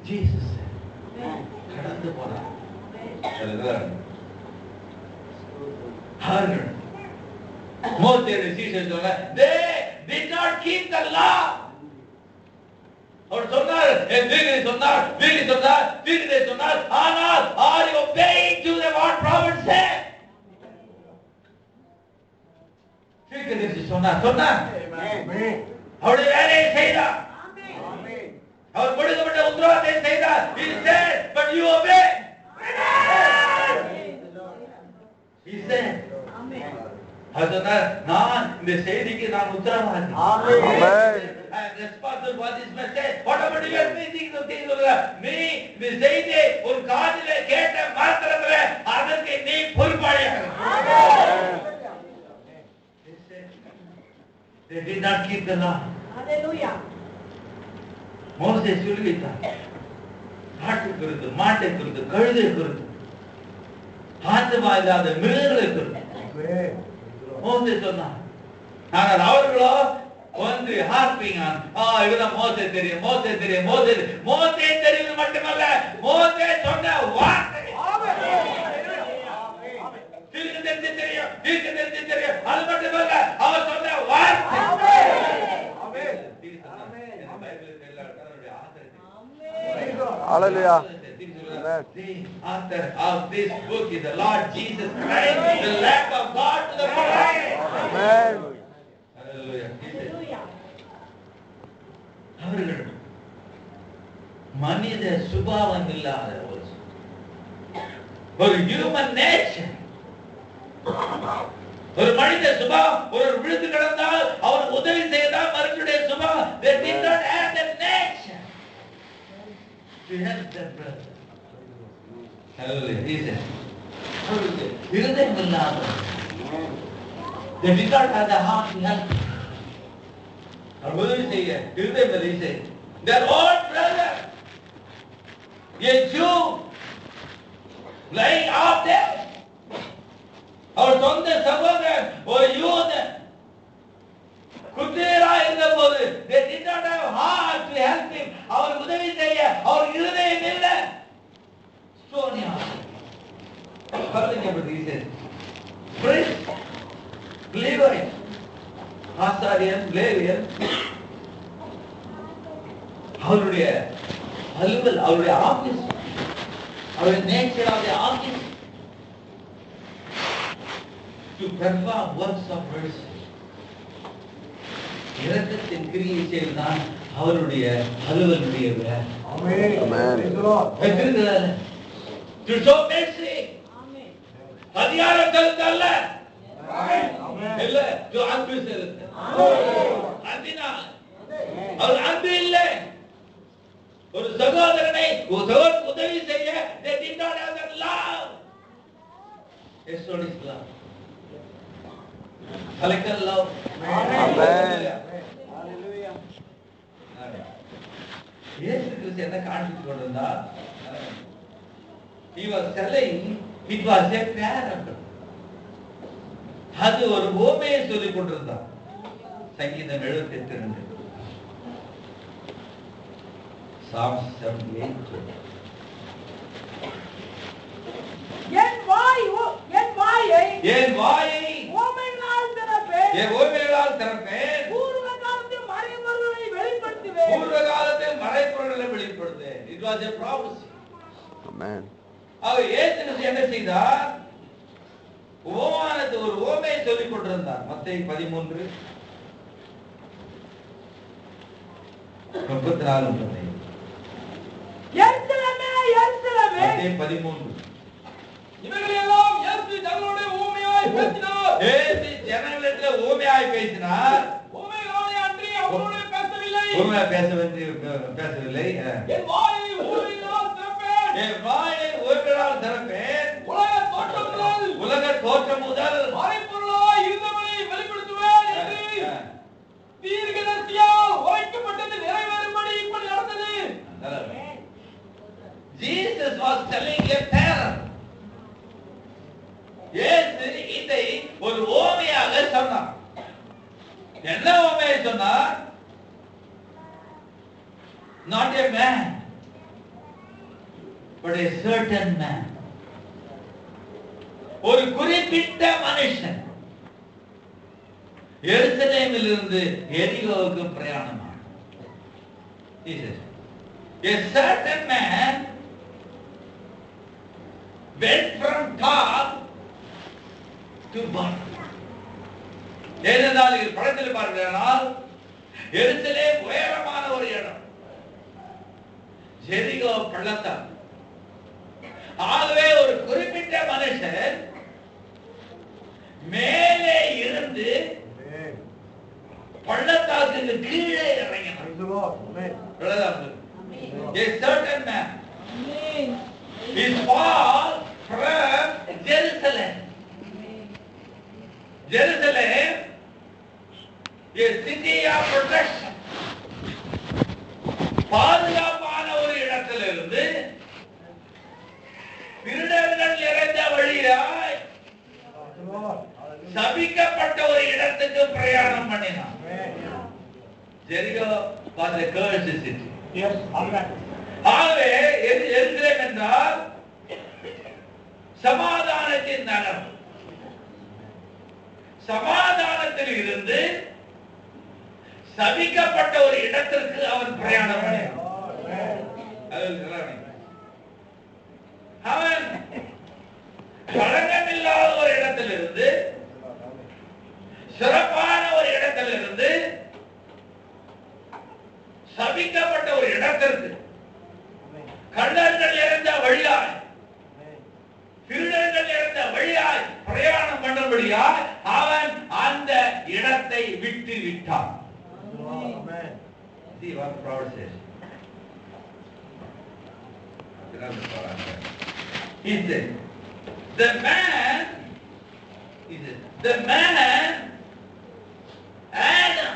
Speaker 1: Jesus கடந்து போனார். அவர்கள் மோசேயுடைய சீஷர்கள் சொன்னாங்க, they did not keep the law. அவர் சொன்னார், தீர்க்கதரிசி சொன்னார், ஆனால் are you obeying to the what prophet said? தீர்க்கதரிசி சொன்னார். அவருடைய வேலையை செய்தார். அவர் கொடுக்கப்பட்ட உத்தரவாதத்தை செய்தார். He said, but you obey. He said, நான் இந்த செய்திக்கு நான் உத்தரவாதி. I am responsible for this message. Whatever you are thinking, நீ இந்த செய்தியை ஒரு காதிலே கேட்ட மாத்திரத்துல அதற்கு நீ பொறுப்பாளியாக. They did not keep the law. Hallelujah. மோசே சொல்லி வைத்தார். ஆட்டு குறித்து, மாட்டை குறித்து, கழுதை குறித்து, ஆத்துமா இல்லாத மிருகங்களை குறித்து மோசே சொன்னார். ஆனால் அவர்களோ ஒன்று ஹார்பிங் இவதான் மோசே தெரியும், மோசே தெரியும் மட்டுமல்ல, மோசே சொன்ன வார்த்தை தீர்க்கதரிசி தெரியும், அது மட்டுமல்ல, அவர் சொன்ன வார்த்தை.
Speaker 4: Hallelujah.
Speaker 1: The author of this book is the Lord Jesus Christ, the Lamb of God to the Father.
Speaker 4: Amen.
Speaker 1: Hallelujah. அவர்கள் மனித சுபாவம் இல்லாத ஒரு ஹியூமன் நேச்சர், ஒரு மனித சுபாவம். ஒரு விழுந்து கிடந்தால் அவர் உதவி செய்தால் மனுஷனுடைய சுபாவம். They did not have that nature to help their brother. Hallelujah. Jesus. இருதயம் இல்லாத. They did not have the heart to help. அவர் உதவி செய்ய இருதயம் இல்லை. Their own brother, a Jew, lying out there. அவர் சொந்த சகோதரன் ஒரு யூதன் குற்றவாளியாக இருந்த போது they did not have heart to help him. அவர் உதவி செய்ய அவர் இருதயம் இல்லை. சோனியா கர்த்தருக்கு Jesus. Praise Levi, ஆசாரியன் லேவியன், அவருடைய அலுவல், அவருடைய ஆபீஸ், அவருடைய nature of the office to perform works of mercy. இரக்கத்தின் கிரியை செய்வதுதான் அவருடைய அலுவலுடைய வேலை.
Speaker 4: Amen.
Speaker 1: To show mercy. அதிகாரம் செலுத்தல்ல, இல்ல, to அன்பு செலுத்த. அன்பினால் அவர் அன்பு இல்லை. ஒரு சகோதரனை உதவி செய்ய they did not have that love. Yesterday's love. Collector love.
Speaker 4: Amen.
Speaker 1: இயேசு கிறிஸ்து என்ன காண்பித்துக் கொண்டிருந்தார்? he was telling it was a parable. அது ஒரு உவமையை சொல்லிக் கொண்டிருந்தார். சங்கீதம் 78:2 Psalm 78
Speaker 3: என் வாயை உவமைகளால் திறப்பேன்.
Speaker 1: என் உவமைகளால் திறப்பேன்.
Speaker 3: பூர்வ காலத்தில் மறைபொருளை வெளிப்படுத்துவேன்.
Speaker 1: பூர்வ காலத்தில் மறைபொருளை வெளிப்படுத்துவேன். It was a prophecy.
Speaker 4: Amen.
Speaker 1: அவர் இயேசு என்ன செய்தார்? உவமானது ஒரு உவமையை சொல்லிக் கொண்டிருந்தார். மத்தேயு 13 34
Speaker 3: எருசலேமே எருசலேமே
Speaker 1: மத்தேயு 13
Speaker 2: இவைகளெல்லாம் இயேசு ஜனங்களோடு ஊமையாய் பேசினார்.
Speaker 1: இயேசு ஜனங்களிடத்தில் ஊமையாய் பேசினார்.
Speaker 2: ஊமைகளோடு அன்றி அவரோடு பேசவில்லை.
Speaker 1: ஊமையாய் பேசவில்லை.
Speaker 2: என் வாயை ஊமைகளால் திறப்பேன்.
Speaker 1: என் வாயை ஊமைகளால் திறப்பேன். உலக தோற்றம் முதல்
Speaker 2: மறைபொருளாய் இருந்தவனை வெளிப்படுத்துவேன் என்று தீர்க்கதரிசியால் உரைக்கப்பட்டது நிறைவேறும்படி இப்படி நடந்தது.
Speaker 1: Jesus was telling a parable. இயேசு இதை ஒரு உவமையாக சொன்னார். என்ன உவமையை சொன்னார்? Not a man, but a certain man. ஒரு குறிப்பிட்ட மனுஷன் எருசலேமிலிருந்து எரிகோவுக்கு பிரயாணமானார். A certain man went from top to bottom. ஏனென்றால் இது படத்தில் பார்க்கிறானால் எருசலேம் உயரமான ஒரு இடம், எரிகோ பள்ளத்தாக்கு. ஆகவே ஒரு குறிப்பிட்ட மனுஷன் மேலே இருந்து பள்ளத்தாக்குக்கு கீழே இறங்கினார். A certain man is fall from Jerusalem. Jerusalem, a city of protection. பாதுகாப்பான ஒரு இடத்திலிருந்து திருடர்கள் நிறைந்த வழியாய் சபிக்கப்பட்ட ஒரு இடத்துக்கு பிரயாணம் பண்ணினான். Jericho was a cursed city.
Speaker 2: Yes, amen.
Speaker 1: ஆகவே எருசலேம் என்றால் சமாதானத்தின் நகரம். சமாதானத்தில் இருந்து சபிக்கப்பட்ட ஒரு இடத்திற்கு அவன் பிரயாணம் பண்ணினான். அவன் களங்கமில்லாத ஒரு இடத்திலிருந்து சிறப்பான ஒரு இடத்திலிருந்து சபிக்கப்பட்ட ஒரு இடத்திற்கு கள்ளர்கள் இருந்த வழியாய் திருடர்கள் இருந்த வழியாய் பிரயாணம் பண்ணும்படியாய் அவன் அந்த இடத்தை விட்டு விட்டான். See what Paul says. He said, the man Adam,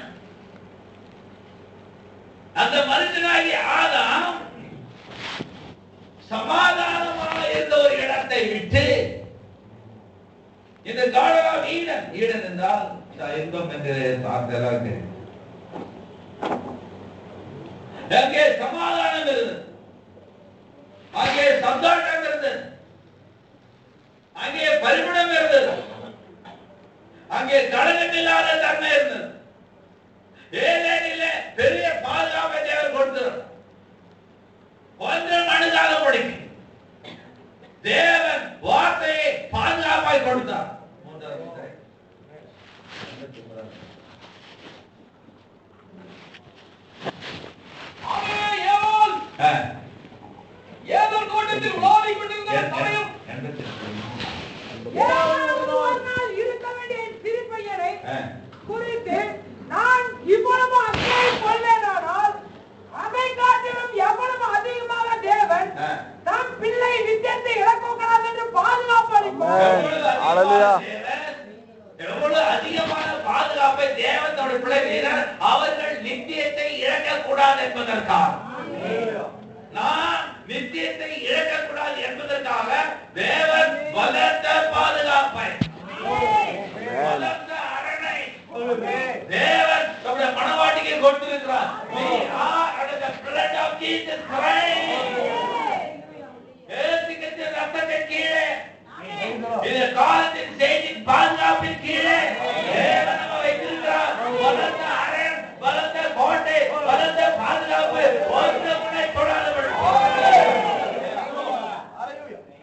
Speaker 1: அந்த மனிதனாகிய ஆதாம் சமாதானமாக இருந்த ஒரு இடத்தை விட்டு இந்த கார்டன் ஆஃப் ஈடன், ஈடன் என்றால் இன்பம் என்று பார்த்ததாக அங்கே சமாதானம் இருந்தது, அங்கே சந்தோஷம் இருந்தது, அங்கே பரிமளம் இருந்தது, அங்கே களங்கமில்லாத தன்மை இருந்தது. ஏதேனிலே பெரிய பாதுகாப்பை தேவன் கொடுத்தார். ஒன்றும் அணுகாத முடிக்கு தேவன் வார்த்தையை பாதுகாப்பாய் கொடுத்தார்.
Speaker 2: ஏதோர் கோட்டத்தில் உலாவிக் கொண்டிருந்த சமயம்
Speaker 3: ஒரு நாள் இருக்க வேண்டிய சிறுபையனை குறித்து நான் இவ்வளவு அக்கறை கொள்ளேனானால் அதை காட்டிலும் எவ்வளவு அதிகமாக தேவன் தம் பிள்ளை நித்தியத்தை இழக்கக்கூடாது என்று பாதுகாப்பு அளிப்பார்.
Speaker 1: எவ்வளவு அதிகமான பாதுகாப்பை தேவன் தம்முடைய பிள்ளைகள் அவர்கள் நித்தியத்தை இழக்கக்கூடாது என்பதற்காக நான் நித்தியத்தை இழக்கக்கூடாது என்பதற்காக தேவன் பலத்த பாதுகாப்பை, பலத்த அரணை தேவன் தம்முடைய மனவாட்டிக்கு கொடுத்திருக்கிறார். We are under the blood of Jesus Christ. ஏசுகிறிஸ்து ரத்தத்தின் கீழே, இந்த காலத்தின் செய்தியின் பாதுகாப்பின் கீழே தேவன் நம்மை வைத்திருக்கிறார். பலத்த அரண், பலத்த கோட்டை, பலத்த பாதுகாப்பு, ஒருவனை தொடாதபடி,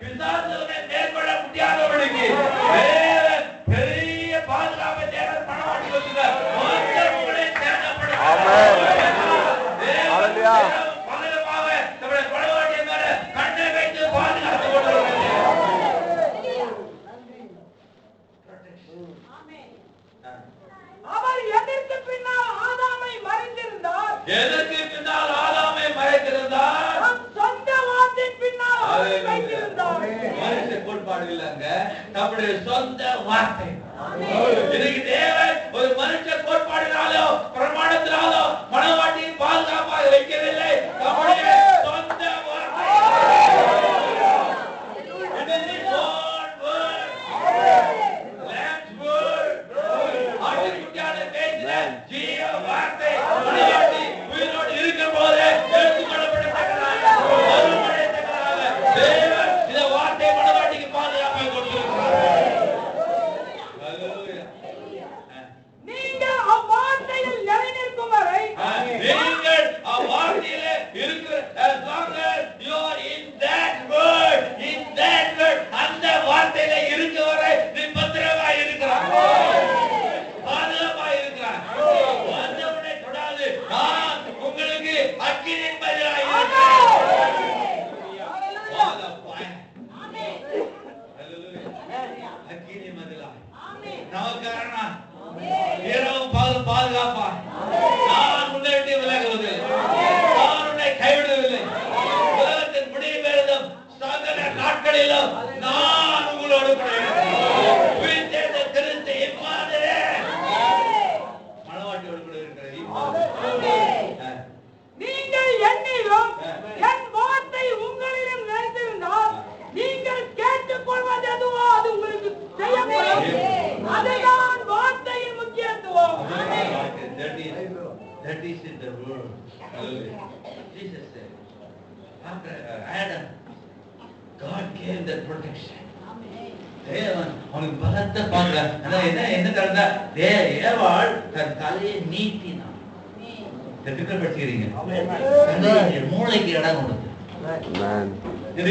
Speaker 1: பிசாசுகளை மேற்கொள்ள முடியாதபடிக்கு தேவன் பெரிய பாதுகாப்பை தேவன் மனவாட்டி வைத்திருக்கிறார். ஒருவனை சேதப்படுத்த பலமாக தம்முடைய மனவாட்டியின் மேல கண்ணை வைத்து பாதுகாத்து கொண்டிருக்கிறார்.
Speaker 3: அவர் எதற்கு பின்னால் ஆதாமை மறைத்திருந்தார்?
Speaker 1: எதற்கு பின்னால் ஆதாமை மறைத்திருந்தார்?
Speaker 3: தம் சொந்த வார்த்தையின் பின்னால் அவரை வைத்திருந்தார்.
Speaker 1: மனுஷ கோட்பாடு இல்லங்க, நம்முடைய சொந்த வார்த்தை. இன்னைக்கு தேவன் ஒரு மனுஷ கோட்பாடினாலோ பிரமாணத்தினாலோ மனவாட்டியின் பாதுகாப்பாக வைக்கவில்லை, நம்முடைய சொந்த வார்த்தை. ஜீவ வார்த்தை மனவாட்டி உயிரோடு இருக்கும் போதே எடுத்துக்கொள்ளப்படத்தக்கதாக, மறுமடைத்தக்கதாக தேவன் இந்த வார்த்தை மனவாட்டிக்கு பாதுகாப்பை கொடுத்திருக்கிறார்.
Speaker 3: நீங்கள் அவ்வார்த்தையில் நிலைநிற்கும் வரை,
Speaker 1: நீங்கள் அவ்வார்த்தையிலே இருக்கிற, as long as you are in that word, அந்த வார்த்தையிலே இருக்கும் வரை நீ பத்திரமாய் இருக்கிறாய், பாதுகாப்பாய் இருக்கிறாய். வந்தவனை தொடாது, நான் உங்களுக்கு அக்கினியின் பதிலாய் இருக்கிறேன். பாதுகாப்பாய். அக்கினி பதிலாய் நமக்காரனா இரவும் பகலும் பாதுகாப்பாய். நான் உன்னை விட்டு விலகுவதில்லை, நான் உன்னை கைவிடுவதில்லை. உலகத்தின் முடிவு பெறுதும் சகல நாட்களிலும் நான் உங்களோடு கூட இருக்கிறேன். உயிர் தேர்ந்த கிறிஸ்து இம்மானுவேல் மனவாட்டியோடு கூட இருக்கிறேன்.
Speaker 3: நீங்கள் என்னிலும் என் வார்த்தை உங்களிலும் நிலைத்திருந்தால் நீங்கள் கேட்டுக்கொள்வது எதுவோ அது உங்களுக்கு செய்யப்படும். அதுதான் வார்த்தையின் முக்கியத்துவம்.
Speaker 1: That is in the word. Hallelujah. Jesus said, after Adam, God gave that protection. தேவன் அவனுக்கு பலத்த பாதுகாப்பு. என்ன தரதா? ஏவாள் தன் தலையை நீட்டினான். திட்டப்படுத்துகிறீங்க. மூளைக்கு இடம் கொடுத்து.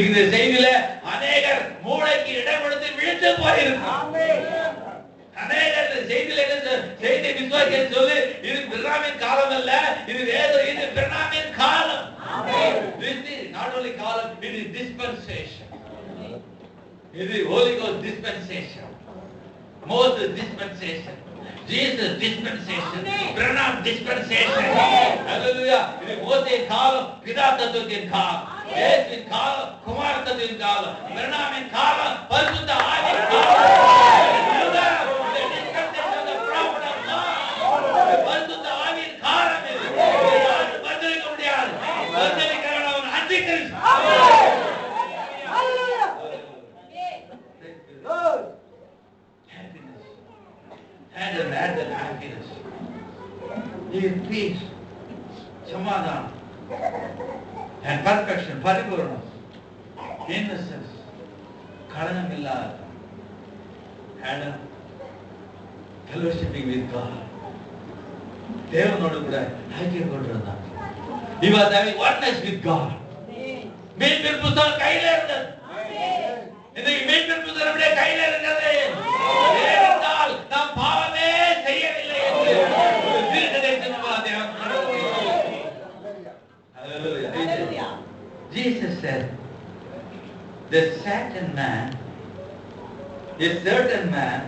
Speaker 1: இந்த செய்தியில அநேகர் மூளைக்கு இடம் கொடுத்து விழுந்து போயிருக்காங்க. அநேகர் செய்தியில செய்தி விசுவாசிக்க சொல்லி இது பிரணாமின் காலம் அல்ல, இது இது பிரணாமின் காலம். This is not only காலம், it is dispensation. இது Holy Ghost dispensation, Moses dispensation, Jesus dispensation, Branham dispensation. Hallelujah. இது மோசே காலம், பிதா தத்துவத்தின் காலம், இயேசுவின் காலம், குமார தத்துவத்தின் காலம், பிரணாமின் காலம், பரிசுத்த ஆவியின் காலம். பரிசுத்த ஆவியின் காலம் இது. யாரும் வந்திருக்க முடியாது. வந்திருக்கிறவன் அன்றிகிறிஸ்து. And happiness. Peace, சமாதானம், and perfection, பரிபூரணம், innocence, கலனம் இல்லாத, Adam fellowshipping with God. தேவனோடு கூட ஐக்கியம் கொண்டிருந்தான். He was having oneness with God. மீட்பின் புத்தகம் கையில இருந்தது. இன்னைக்கு மீட்பின் புத்தகம் நம்முடைய கையில இருக்கிறது. ஏனென்றால் நாம் பாவமே செய்யவில்லை என்று ஒரு தீர்க்கதரிசனம் தேவன் சொல்லுகிறார். Hallelujah. Jesus said, the certain man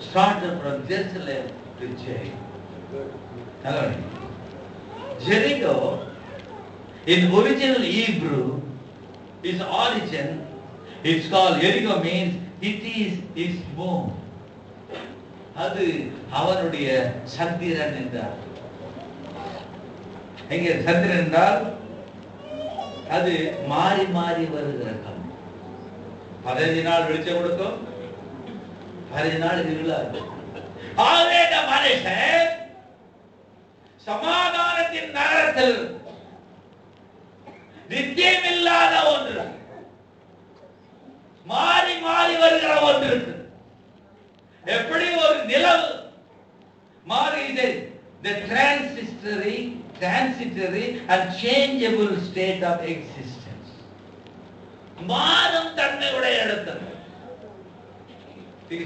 Speaker 1: started from Jerusalem to Jericho. Hello. Jericho, in original Hebrew, its origin, it's called Jericho, means it is his home. அது அவனுடைய சந்திரன் என்றார். எங்கே சந்திரன் என்றால் அது மாறி மாறி வருகிற காலம். 15 நாள் வெளிச்சம் கொடுக்கும், 15 நாள் இருளா இருக்கும். ஆகவே இந்த மனுஷன் சமாதானத்தின் நகரத்தில் நித்தியமில்லாத ஒன்று, மாறி மாறி வருகிற ஒன்று இருக்கு. எப்படி ஒரு நிலவு மாறி the transitory and changeable state of existence, மாறும் தன்மையுடைய இடத்தில்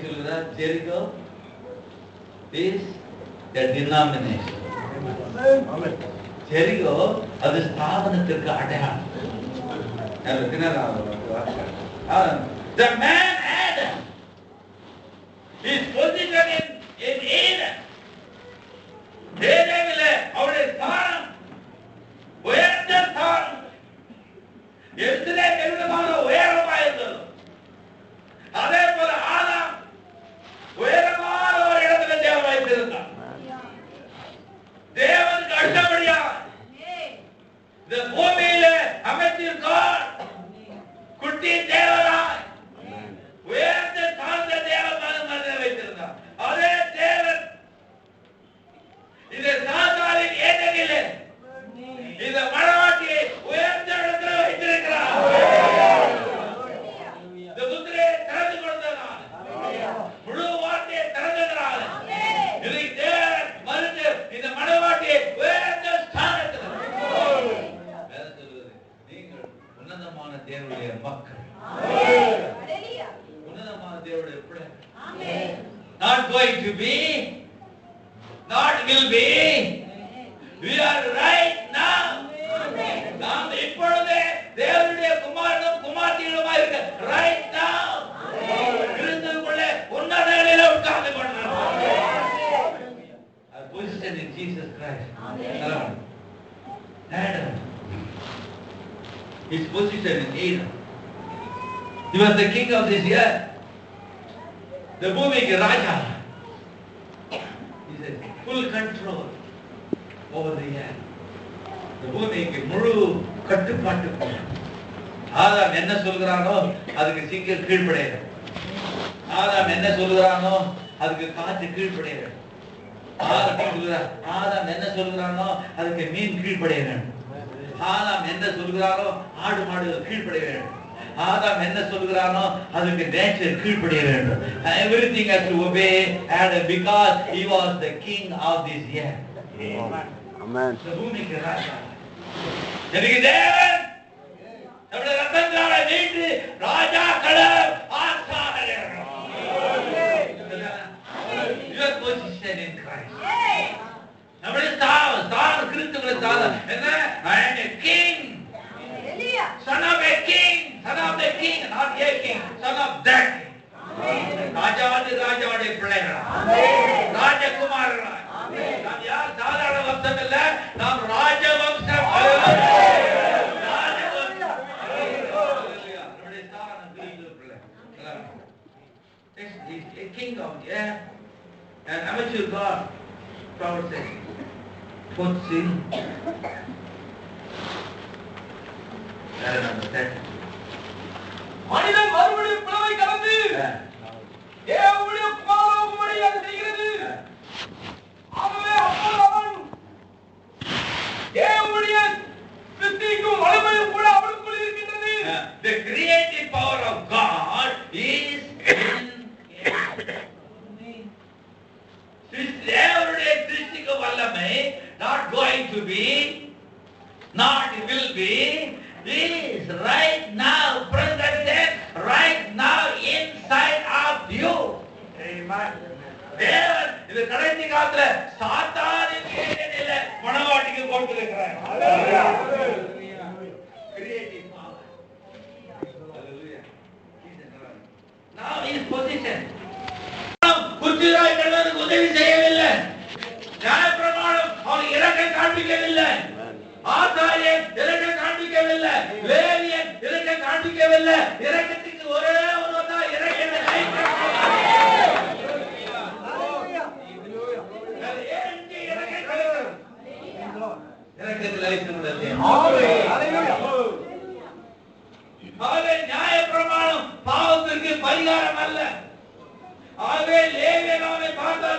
Speaker 1: சொல்கிறார். Jericho is the denomination. Jericho அது ஸ்தாபனத்திற்கு அடையாளம். The man Adam is positioned in Eden. ஏதேனிலே அவருடைய ஸ்தானம் உயர்ந்த ஸ்தானம், எதிலே பெருமான உயரமாயிருந்தது. அதே போல ஆதாம் உயரமான ஒரு இடத்துல தேவன் வைத்திருந்தார். தேவனுக்கு அடுத்தபடியா இந்த பூமியில அமைச்சிருக்கார் குட்டி தேவனாய் உயர்ந்த தாழ்ந்த தேவன் வைத்திருந்தார். அதே தேவன் இந்த சாத்தானின் ஏதேனிலே இந்த மணவாட்டியை உயர்ந்த இடத்துல வைத்திருக்கிறார். இந்த முத்திரையை திறந்து கொடுத்ததால், முழு வார்த்தையை திறந்ததனால் இதை தேவன் மறுத்து இந்த மணவாட்டியை உயர்ந்த ஸ்தானத்தில் சொல்லுவது. நீங்கள் உன்னதமான தேவனுடைய மக்கள், உன்னதமான தேவனுடைய பிள்ளைகள். Not going to be, not will be, we are right now. நாம் இப்பொழுதே தேவனுடைய குமாரனும் குமார்த்திகளுமா இருக்க right now கிறிஸ்துவுக்குள்ளே உன்னதங்களிலே உட்கார்ந்து கொண்டிருக்கிறோம். Our position in Jesus Christ. Adam, his position in Eden. He was the king of this earth. The பூமிக்கு ராஜா. He said full control over the earth. The பூமிக்கு முழு கட்டுப்பாட்டு. ஆதாம் என்ன சொல்கிறானோ அதுக்கு சீக்கிரம் கீழ்ப்படையற. ஆதாம் என்ன சொல்கிறானோ அதுக்கு காற்று கீழ்ப்படையற. ஆதாம் என்ன சொல்கிறானோ அதுக்கு மீன் கீழ்ப்படைய வேண்டும். ஆதாம் என்ன சொல்கிறானோ ஆடு மாடுகள் கீழ்ப்படைய வேண்டும். ஆதாம் என்ன சொல்கிறானோ அதுக்கு நேச்சர் கீழ்ப்படைய வேண்டும். Everything has to obey Adam because he was the king of this earth.
Speaker 4: Amen.
Speaker 1: பூமிக்கு ராஜா. எனக்கு தேவன் நம்முடைய ரத்தத்தாலே மீட்டு ராஜாக்களை ஆசாரியர்கள். Your position in Christ. நம்முடைய ஸ்தானம் கிறிஸ்துவின் ஸ்தானம் என்ன? I am a king. Son of a king. Son of the king. Not a king. Son of that king. ராஜாவுடைய பிள்ளைகளா, ராஜகுமாரர்களா. நாம் யார் சாதாரண வம்சம் இல்ல, நாம் ராஜவம்சம். நம்முடைய ஸ்தானம் கிறிஸ்துவின் பிள்ளை. A king of the earth. An amateur God. Proverbs says, fourth seal.
Speaker 2: மனிதன் மறுபடியும் பிளவை கடந்து தேவனுடைய குமாரனும்படி அது செய்கிறது. ஆகவே அப்பொழுது அவன் தேவனுடைய சிருஷ்டிக்கும் வல்லமையும் கூட அவனுக்குள் இருக்கின்றது.
Speaker 1: The creative power of God is in தேவனுடைய சிருஷ்டிக்கும் வல்லமை not going to be, not will be, is right now present, right now inside of you. Amen. தேவன் இது கடைசி காலத்துல சாத்தானின் ஏதேனிலே மணவாட்டிக்கு கொடுத்திருக்கிறார். ஹalleluya. Creative power. Hallelujah. Now his position. குற்றவாளி கண்டவனுக்கு உதவி செய்யவில்லை. நியாயப்பிரமாணம் அவன் இரக்கம் காண்பிக்கவில்லை. ஆசாரியன் இரக்கம் காண்பிக்கவில்லை. லேவியன் இரக்கம் காண்பிக்கவில்லை. இரக்கத்துக்கு ஒரே ஒருவன் தான் இரக்கத்தை இரக்கத்தில் ஐஸ்வர்யம்.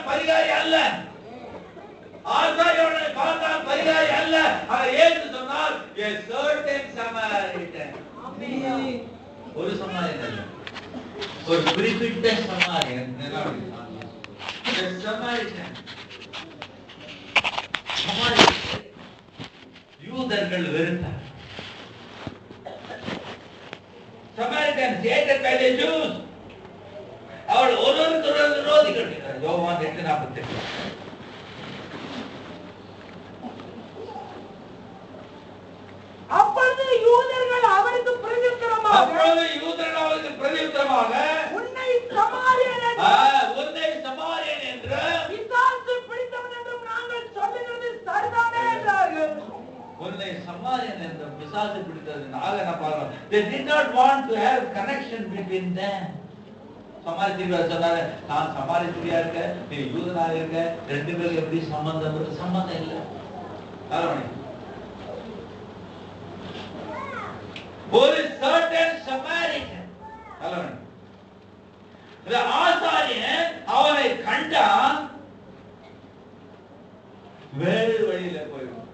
Speaker 1: பரிகாரி அல்ல. ஆசாரியனை பார்த்தான் பரிகாரி அல்ல. அவர் ஏற்று சொன்னார் a certain Samaritan. ஒரு சமாரியன் அல்ல, ஒரு குறிப்பிட்ட சமாரியன். யூதர்கள் வெறுத்தார். Samaritans hated by the Jews. அவள் ஒருவருக்கொருவர் விரோதிகள். யோவான் 8:48.
Speaker 3: அப்பொழுது யூதர்கள் அவருக்கு பிரதியுத்தரமாக உன்னை சமாரியன் என்று பிசாசு பிடித்தவன் என்றும் நாங்கள் சொல்லுகிறது சரிதானே என்றார்கள்.
Speaker 1: உன்னை சமாரியன் என்று பிசாசு பிடித்தது ஆக நான் பார்க்கிறோம். They did not want to have connection between them. சமாரியர் சொன்னாரு, நான் சமாரியத்தியா இருக்க, நீ யூதனாக இருக்க, ரெண்டு பேரும் எப்படி சம்பந்தம் இல்லை. ஒரு certain Samaritan. ஆசாரியன் அவனை கண்டான், வேறு வழியில போயிடும்.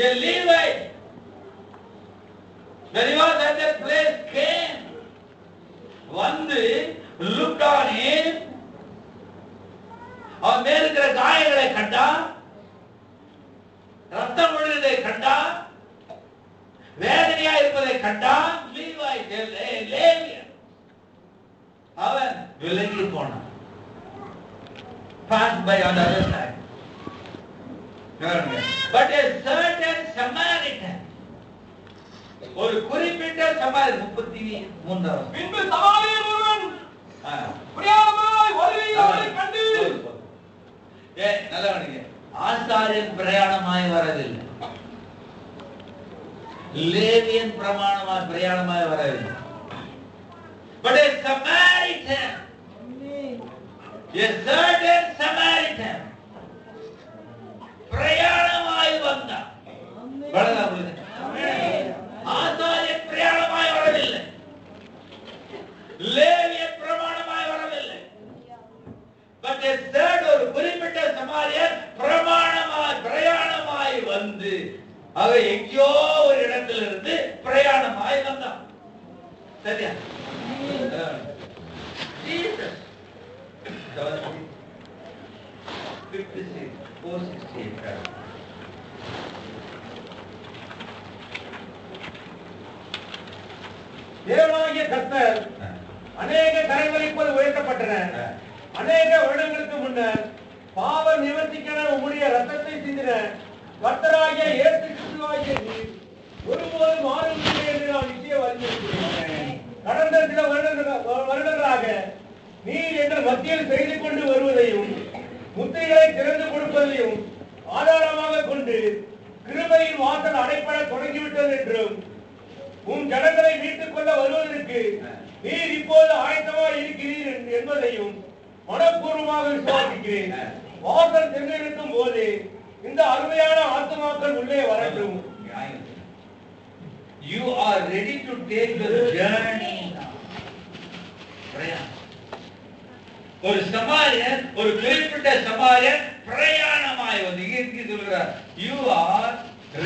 Speaker 1: A Levite, when he was at that place, came, வந்து looked on him, அவன் மேல் இருக்கிற காயங்களை கண்டான், ரத்தம் ஒழுகுவதை கண்டான், வேதனையா இருப்பதை கண்டான். அவன் விலகி போனான். Passed by on the other side. But a certain Samaritan, ஒரு குறிப்பிட்ட சமாரியன் 33
Speaker 2: பின்பு சமாரியன் ஒருவன் பிரயாணமாய் வருகிறவரை கண்டு.
Speaker 1: நல்லவனுங்க, ஆசாரியன் பிரயாணமாய் வரவில்லை, லேவியன் பிரயாணமாய் வரவில்லை. But a Samaritan, a certain Samaritan பிரயாணமாய் வந்தான். ஆசாரியன் பிரயாணமாய் வரவில்லை, லேவியன் பிரமாணமாய் வரவில்லை. But a third, ஒரு குறிப்பிட்ட சமாரியன் பிரயாணமாய் வந்து அவ எங்கேயோ ஒரு இடத்திலிருந்து பிரயாணமாய் வந்தான். சரியா? Jesus 4:68.
Speaker 2: தேவனாகிய கர்த்தர் அநேக கரங்களை இப்போது உயர்த்தப்பட்டன. அநேக வருடங்களுக்கு முன்னர் பாவ நிவர்த்திக்கான உம்முடைய ரத்தத்தை சிந்தின கர்த்தராகிய இயேசு கிறிஸ்துவாகிய நீர் ஒருபோதும் மாறுவதில்லை என்று நான் நிச்சயம் அறிந்திருக்கிறேன். கடந்த சில வருடங்களாக நீர் எங்கள் மத்தியில் செய்து கொண்டு வருவதையும் முத்திரைகளை திறந்து கொடுப்பதையும் ஆதாரமாக கொண்டு கிருபையின் வாசல் அடைப்பட தொடங்கிவிட்டது என்றும் உன் ஜனங்களை மீட்டுக் கொள்ள வருவதற்கு நீர் இப்போது ஆயத்தமாக இருக்கிறீர் என்பதையும் மனப்பூர்வமாக விசுவாசிக்கிறேன். வாசல் திறந்திருக்கும் போது இந்த அருமையான ஆத்துமாக்கள் உள்ளே வரட்டும்.
Speaker 1: You are ready to take the journey now. ஒரு சமாரியன், ஒரு குறிப்பிட்ட சமாரியன் பிரயாணமாய் வந்து இங்கே சொல்கிறார், you are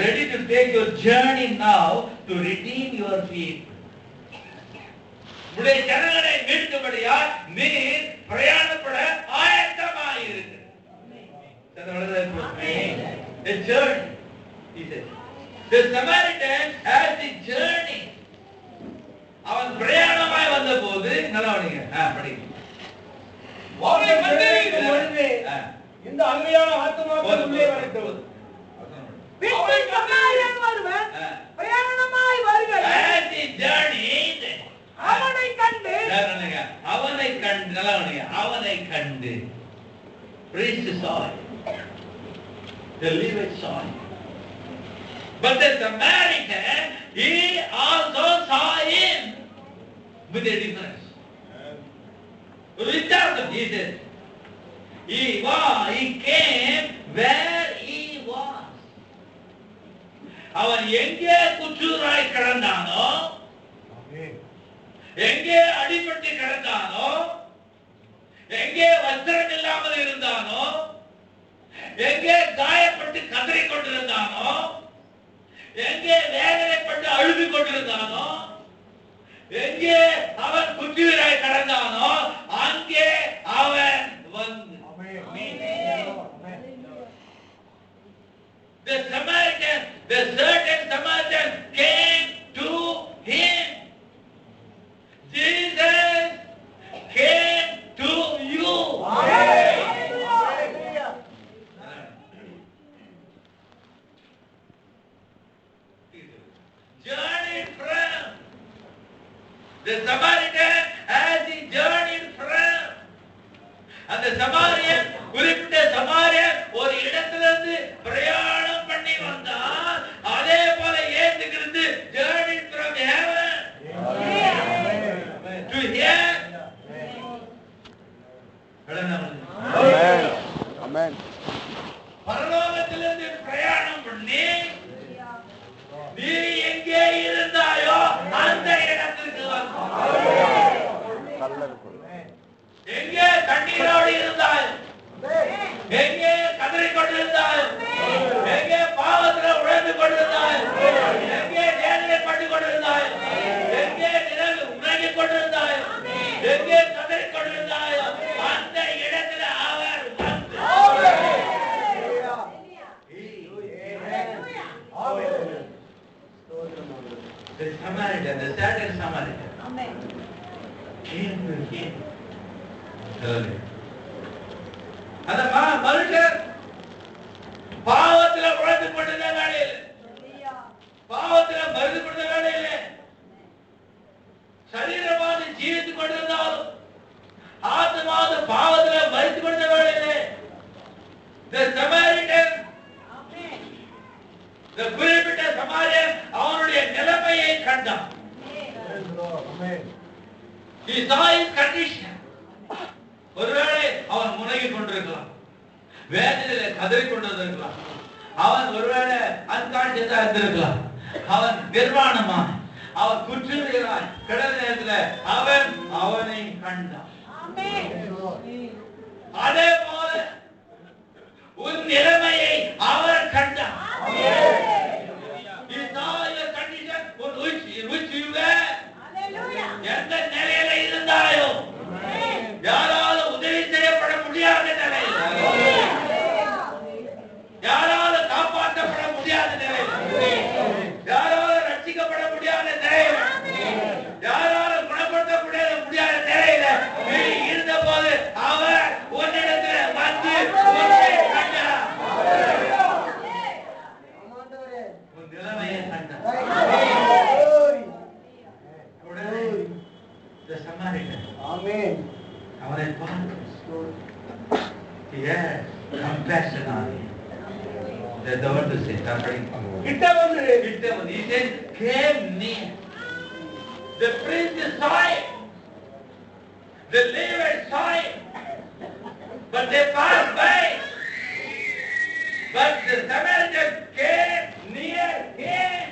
Speaker 1: ready to take your journey now to redeem your people. உடைய ஜனங்களை மீட்கும்படியாய் நீர் பிரயாணப்பட ஆயத்தமாய் இருக்கு. A journey, he said. The Samaritan has the journey. அவன் பிரயாணமாய் வந்த போது நல்லவனுங்க படிங்க.
Speaker 2: அவனை கண்டிருக்கும் பொழுது இந்த அருமையான ஆத்துமாக்கள் உள்ளே வரட்டும்.
Speaker 3: பின்பு சமாரியன் ஒருவன் பிரயாணமாய் வருகிறான்.
Speaker 1: As the journey,
Speaker 3: அவனை கண்டு
Speaker 1: நல்லவனுங்க அவனை கண்டு priest saw it, the Levite saw it, but the Samaritan, he also saw him with a difference. Richard, he said, he came where he was. அவன் எங்கே குற்றூராய் கிடந்தானோ, எங்கே அடிபட்டு கிடந்தானோ, எங்கே இருந்தானோ, எங்கே காயப்பட்டு கதறிக் கொண்டிருந்தானோ, எங்கே வேதனைப்பட்டு அழுது கொண்டிருந்தானோ, எங்கே அவன் குற்றவாளியாய் கடந்தானோ, அங்கே அவன் வந்து the certain Samaritan came to him. Jesus came to you. Journeyed from the Samaritan as he journeyed from, and the Samaritan குறிப்பிட்ட சமாரியன் ஒரு இடத்திலிருந்து பிரயாணம் பண்ணி வந்தான். அதே போல இயேசு கிறிஸ்து journeyed from heaven to here.
Speaker 4: Amen.
Speaker 1: பரலோகத்திலிருந்து பிரயாணம் பண்ணி நீ எங்கே இருந்தாயோ அந்த இடத்திற்கு வந்தான். எங்கே கண்ணீரோடு இருந்தாய், எங்கே கதறிக் கொண்டிருந்தாய், எங்கே பாவத்தில் உழைந்து கொண்டிருந்தாய், எங்கே வேதனைப்பட்டுக் கொண்டிருந்தாய், எங்கே உறங்கிக் கொண்டிருந்தாய், எங்கே கதறிக் கொண்டிருந்தாய், அந்த இடத்தில் அவர் வந்து the Samaritan, the certain Samaritan came to him. அந்த மனுஷர் பாவத்தில் உழைத்து கொண்டிருந்த வேலையில், பாவத்தில் மருந்து கொண்ட வேலையில், சரீரமாவது ஜீவித்துக் கொண்டிருந்தாலும் ஆத்மாவது பாவத்தில் மறித்து கொண்ட வேலையில் the Samaritan, the குறிப்பிட்ட சமாரியன் அவனுடைய நிலைமையை கண்டான். He saw his condition. ஒருவேளை அவன் முனகிக் கொண்டிருக்கலாம், வேதனையில கதறிக் கொண்டிருக்கலாம், அவன் ஒருவேளை அன்கான்சியஸா இருந்திருக்கலாம், அவன் நிர்வாணமாய், அவன் குற்றவாளியாய் கடந்த நேரத்தில் அவன் அவனை கண்டான். அதே போல உன் நிலைமையை அவர் கண்டார். He saw your condition in which you were. எந்த நிலையில இருந்தாயோ, யாரால உதவி செய்யப்பட முடியாத நிலையில், யாரால காப்பாற்றப்பட முடியாத நிலையில், யாரால ரட்சிக்கப்பட முடியாத நிலையில், யாரால குணப்படுத்த முடியாத நிலையில நீ இருந்த போது அவர் உன்னிடத்தில் வந்து உன்னை கண்டார். உன் நிலைமையை கண்டார். உடனே இந்த சமாரியன் அவனை பார்த்து compassion on him. That's the word to say. கிட்ட வந்து he said came near. The priest saw it, the Levites saw it, but they passed by. But the Samaritan came near him.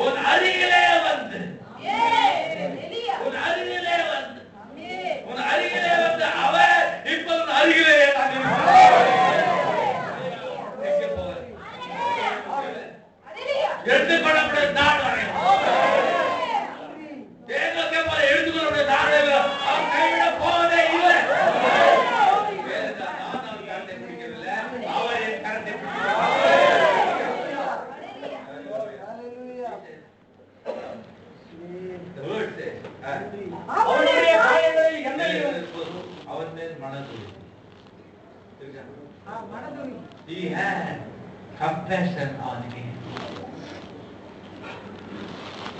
Speaker 1: உன் அருகிலே வந்து, உன் அருகிலே வந்து, உன் அருகிலே வந்து அவர் இப்ப உன் அருகிலே எடுத்துக்கொள்ளப்பட்ட நாடு தேங்கத்தை போல எடுத்துக்கொள்ளப்பட்ட நாடு அவன் கைவிட போவதே இல்லை. நான் அவன் கரத்தை பிடிக்கவில்லை, அவர் என் கரத்தை
Speaker 2: அவனுடைய காயங்களில் எண்ணெயும்
Speaker 1: அவன் மேல் மனதுருகி. He had compassion on him.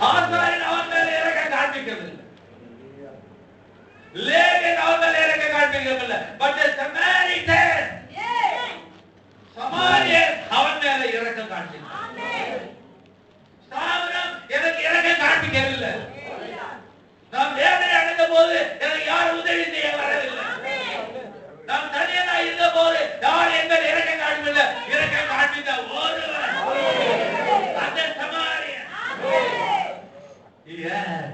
Speaker 1: ஆசாரியன் அவன் மேல் இரக்கம் காண்பிக்கவில்லை, லேவியன் அவன் மேல் இரக்கம் காண்பிக்கவில்லை. But the Samaritan, சமாரியன் அவன் மேல இரக்கம் காண்பித்தார். ஸ்தாபனம் எனக்கு இரக்கம் காண்பிக்கவில்லை. நாம் வேதனை அடைந்த போது எனக்கு யாரும் உதவி செய்ய வரவில்லை. நாம் தனியாக இருந்த போது யார் எங்கள் இரக்கம் காண்பில்லை. இரக்கம் காண்பித்த ஒருவர் அந்த சமாரியன். He had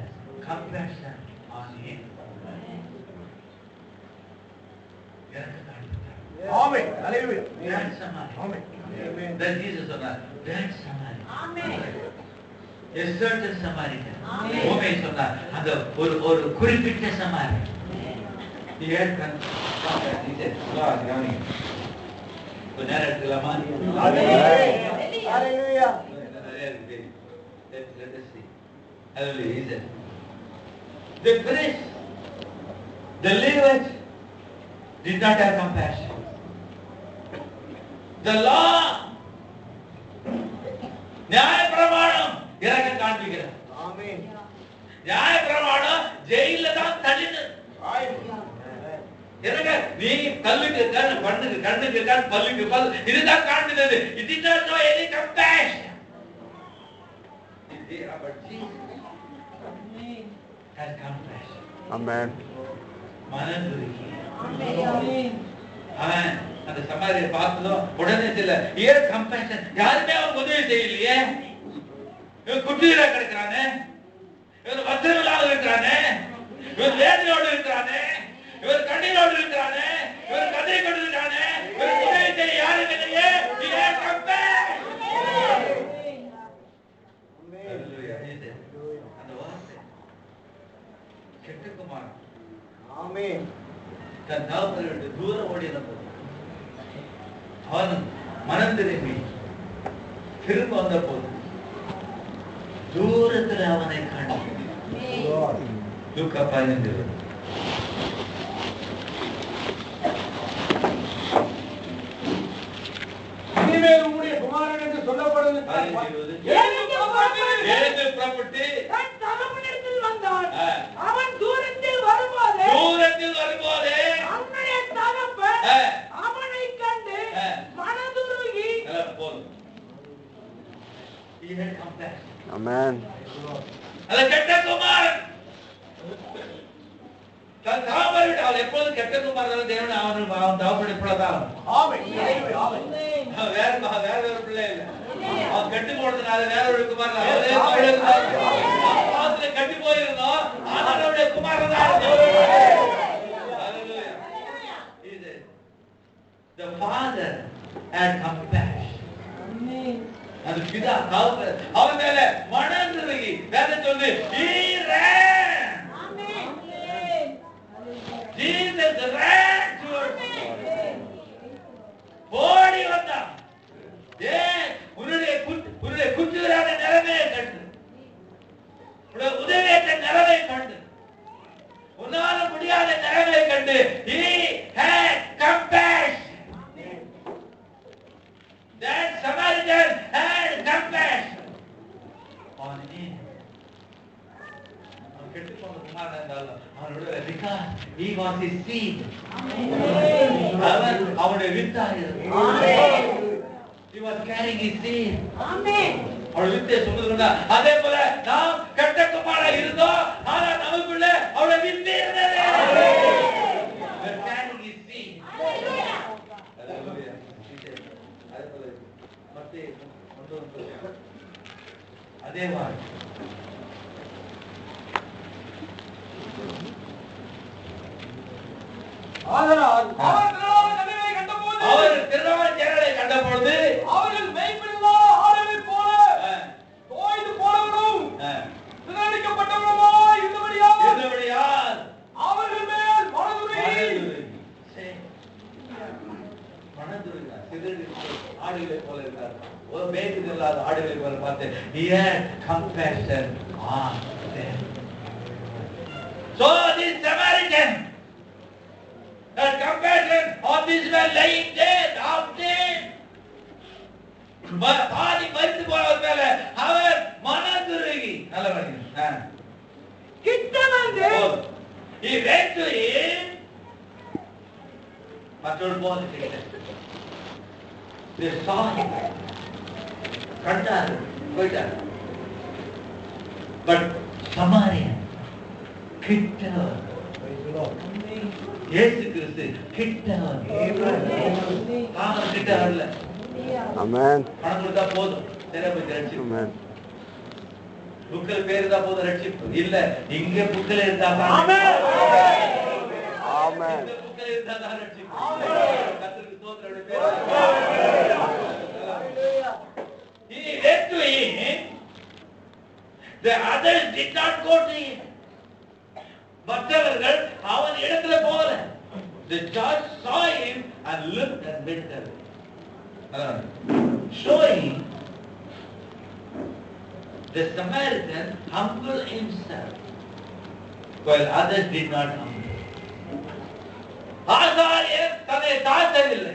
Speaker 1: compassion on him. எனக்கு காண்பித்தார்.
Speaker 2: ஆமென். ஹalleluya.
Speaker 1: That Samari.
Speaker 2: Amen.
Speaker 1: That Jesus சொன்னார். That Samari.
Speaker 5: Amen.
Speaker 1: A certain Samaritan.
Speaker 5: ஆமென்.
Speaker 1: ஓமை சொன்னார். அந்த ஒரு குறிப்பிட்ட சமாரி. He said, God, கவனிங்க. கொஞ்ச நேரம் எடுத்துக்கலாமா?
Speaker 2: ஹalleluya.
Speaker 1: நிறைய இருக்கு. Let us see. Hallelujah. He said, the priest, the Levites did not have compassion. The law, நியாய பிரமாணம் இரக்கம் காண்பிக்கிறார்.
Speaker 2: ஆமென்.
Speaker 1: நியாய பிரமாணம் ஜெயில தான் தள்ளினது. எனக்கு நீ கல்லுக்கு கண், பண்ணுக்கு கண்ணுக்கு கண், பல்லுக்கு பல், இதுதான் காண்பித்தது. It did not know any compassion. But Jesus has compassion.
Speaker 4: Amen.
Speaker 1: மனதுருகி.
Speaker 5: ஆமென்.
Speaker 1: அவன் அந்த சமாரியை பார்த்ததும் உடனே சில ஏன் கம்பேஷன், யாருமே அவனுக்கு உதவி செய்யலையே. இவன் குட்டியில கிடக்கிறானே, இவன் வசதியில்லாத இருக்கிறானே, இவன் வேதனையோடு இருக்கிறானே, இவர் கண்ணீரோடு இருக்கிறானே, இவர் கதை கொண்டு இருக்கிறானே, இவர் உதவி செய்ய யாரும் இல்லையே. ஏன் கம்பேஷன்? அந்த வார்த்தை கெட்டுக்குமார்.
Speaker 2: ஆமென்.
Speaker 1: தன் தகப்பனை விட்டு தூரம் ஓடின போது அவன் மனம் திரும்பி திரும்ப வந்த போது தூரத்தில் அவனை கண்டான். லூக்கா 15.
Speaker 2: இனிமேல் உம்முடைய குமாரன் என்று சொல்லப்படுவதற்கு
Speaker 1: எழுந்து புறப்பட்டு
Speaker 3: தன் தகப்பனிடத்தில் வந்தான்.
Speaker 1: ஆ.
Speaker 3: அவன் தூரத்தில் வரும்போது அவனுடைய தகப்பன்
Speaker 1: ஆ.
Speaker 3: அவனைக் கண்டு
Speaker 1: ஆ.
Speaker 3: மனதுருகி
Speaker 1: எல்லாம் போதும். He had compassion.
Speaker 4: Amen.
Speaker 1: அந்த கெட்ட குமாரன் தன் தகப்பனை விட்டு, அவன் எப்போதும் கெட்ட குமாரன் தேவன் அவன் தகப்பன் இப்படிதான்.
Speaker 2: ஆமென். ஹalleluya. ஆமென்.
Speaker 1: அவன் வேற ஒரு பிள்ளை இல்ல. அவன் கெட்டு போனதுனால வேற ஒரு குமாரன் அவரே அவருடைய குமாரன். பாவத்துல கெட்டு போயிருந்தோம், ஆனால் அவருடைய குமாரன் தான் இருந்தார். Hallelujah. The father had compassion. அந்த பிதா தகப்பன் அவன் மேல மனதுருகி வேதம் சொல்லு, he ran. Jesus ran towards him. ஓடி வந்தான். உன்னுடைய குற்றுகிறான நிலைமையை கண்டு, உன்னுடைய உதவியற்ற நிலைமையை கண்டு, உன்னால முடியாத நிலைமையை கண்டு, he had compassion. That Samaritan had compassion on him. அவன் கெட்டுப்போன குமாரன் இருந்தாலும் அவனோட, because he was his seed. அவன் அவனுடைய வித்தாக இருந்தான். He was carrying his seed. அவருடைய வித்தை சுமந்துக்கொண்டா. அதே போல நாம் கெட்ட குமாரா இருந்தோம், ஆனா நமக்குள்ள அவருடைய வித்தை இருந்தது. We are carrying his seed. Hallelujah. அதே போல மத்தேயு 19 அதே வார்த்தை.
Speaker 2: ஆதலால்
Speaker 1: அவர் திரளான ஜனங்களை கண்டபொழுது
Speaker 2: அவர்கள் மேய்ப்பனில்லா ஆடுகளைப் போல தோய்ந்து போனவரும் சிதறடிக்கப்பட்டவருமாய் இருந்தபடியால் அவர்கள் மேல்
Speaker 1: ஆடுகளை போல இருக்கார். ஒரு மேய்ப்பது இல்லாத ஆடுகளை போல பார்த்து, he had compassion on them. So this Samaritan had compassion on these men lying dead, half dead. பாதி மரித்து போனவர் மேல அவர் மனதுருகி நல்ல வழி
Speaker 3: கிட்ட வந்து
Speaker 1: he went to him. மற்றொரு போது they saw him. கண்டார் போயிட்டார். பட் சமாரியன் கிட்டவர், இயேசு கிறிஸ்து கிட்டவர். பாவம் கிட்ட வரல.
Speaker 4: Amen.
Speaker 1: பணம் கொடுத்தா போதும், சிறப்பு ரட்சிப்பு.
Speaker 4: Amen.
Speaker 1: புக்கில் பேர் இருந்தா போதும் ரட்சிப்பு இல்ல. இங்க புக்கில் இருந்தா
Speaker 4: Amen.
Speaker 1: புக்கில் இருந்தா தான் ரட்சிக்கும். கர்த்தருக்கு ஸ்தோத்திரம். He went to him. The others did not go to him. மற்றவர்கள் அவன் இடத்துல போகல. The church saw him and looked and went away. Showing the Samaritan humbled himself while others did not humble. ஆசாரியர் தன்னை தாழ்த்தவில்லை,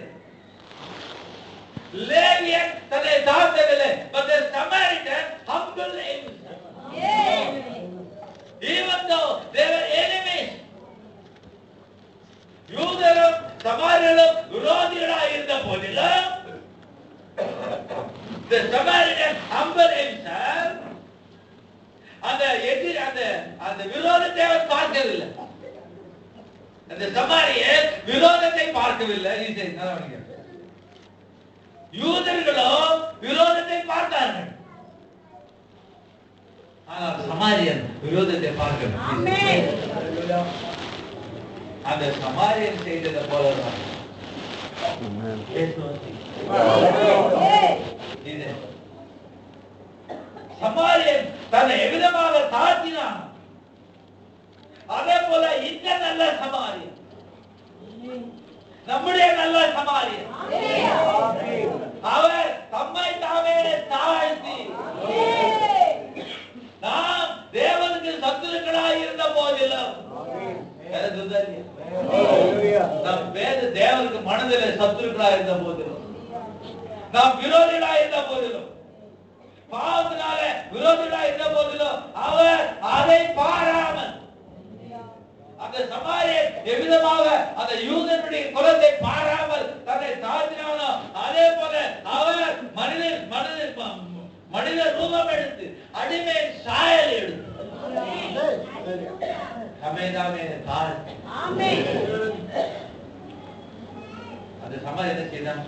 Speaker 1: லேவியன் தன்னை தாழ்த்தவில்லை, but the Samaritan humbled himself. Even though they were enemies, யூதரும் சமாரியரும் விரோதிகளாக இருந்த போதிலும் the Samaritan humbled himself. அந்த விரோதத்தை அவர் பார்க்கவில்லை. அந்த சமாரியர் விரோதத்தை பார்க்கவில்லை. யூதர்களோ விரோதத்தை பார்த்தார்கள். ஆனால் சமாரியன் விரோதத்தை பார்க்கவில்லை. அந்த சமாரியன் செய்ததை போலதான் சமாரியன் தன்னை எவ்விதமாக தாழ்த்தினான், அதே போல இந்த நல்ல சமாரியன், நம்முடைய நல்ல சமாரியன், அவர் தம்மை தாமே தாழ்த்தி, நாம் தேவனுக்கு சத்துருக்களாய் இருந்த போதிலும், நாம் தேவனுக்கு மனதிலே சத்துருக்களாய் இருந்த போதிலும், நாம் விரோதிகளாய் இருந்த போதிலும், பாவத்தினால விரோதிகளாய் இருந்த போதிலும், அவர் அதை பாராமல், அந்த சமாரியன் எவ்விதமாக அந்த யூதனுடைய குலத்தை பாராமல் தன்னை தாழ்த்தினானோ, அதே போல அவர் மனித ரூபம் எடுத்து அடிமை சாயல் எடுத்து அந்த சமாரியன் என்ன செய்தான்?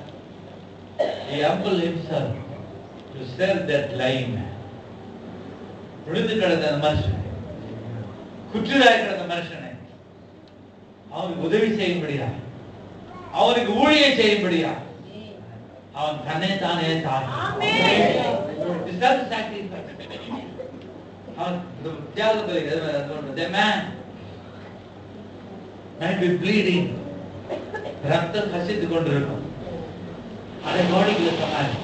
Speaker 1: He humbled himself to serve that lying man. விழுந்து கிடந்த அந்த மனுஷனை, குற்றவாளியாக கிடந்த மனுஷனை அவனுக்கு உதவி செய்யும்படியா, அவனுக்கு ஊழியம் செய்யும்படியா அவன் தன்னை தானே ரத்தம் கசித்துக் கொண்டிருக்கும். அதை நோடிகளை சொன்னாங்க,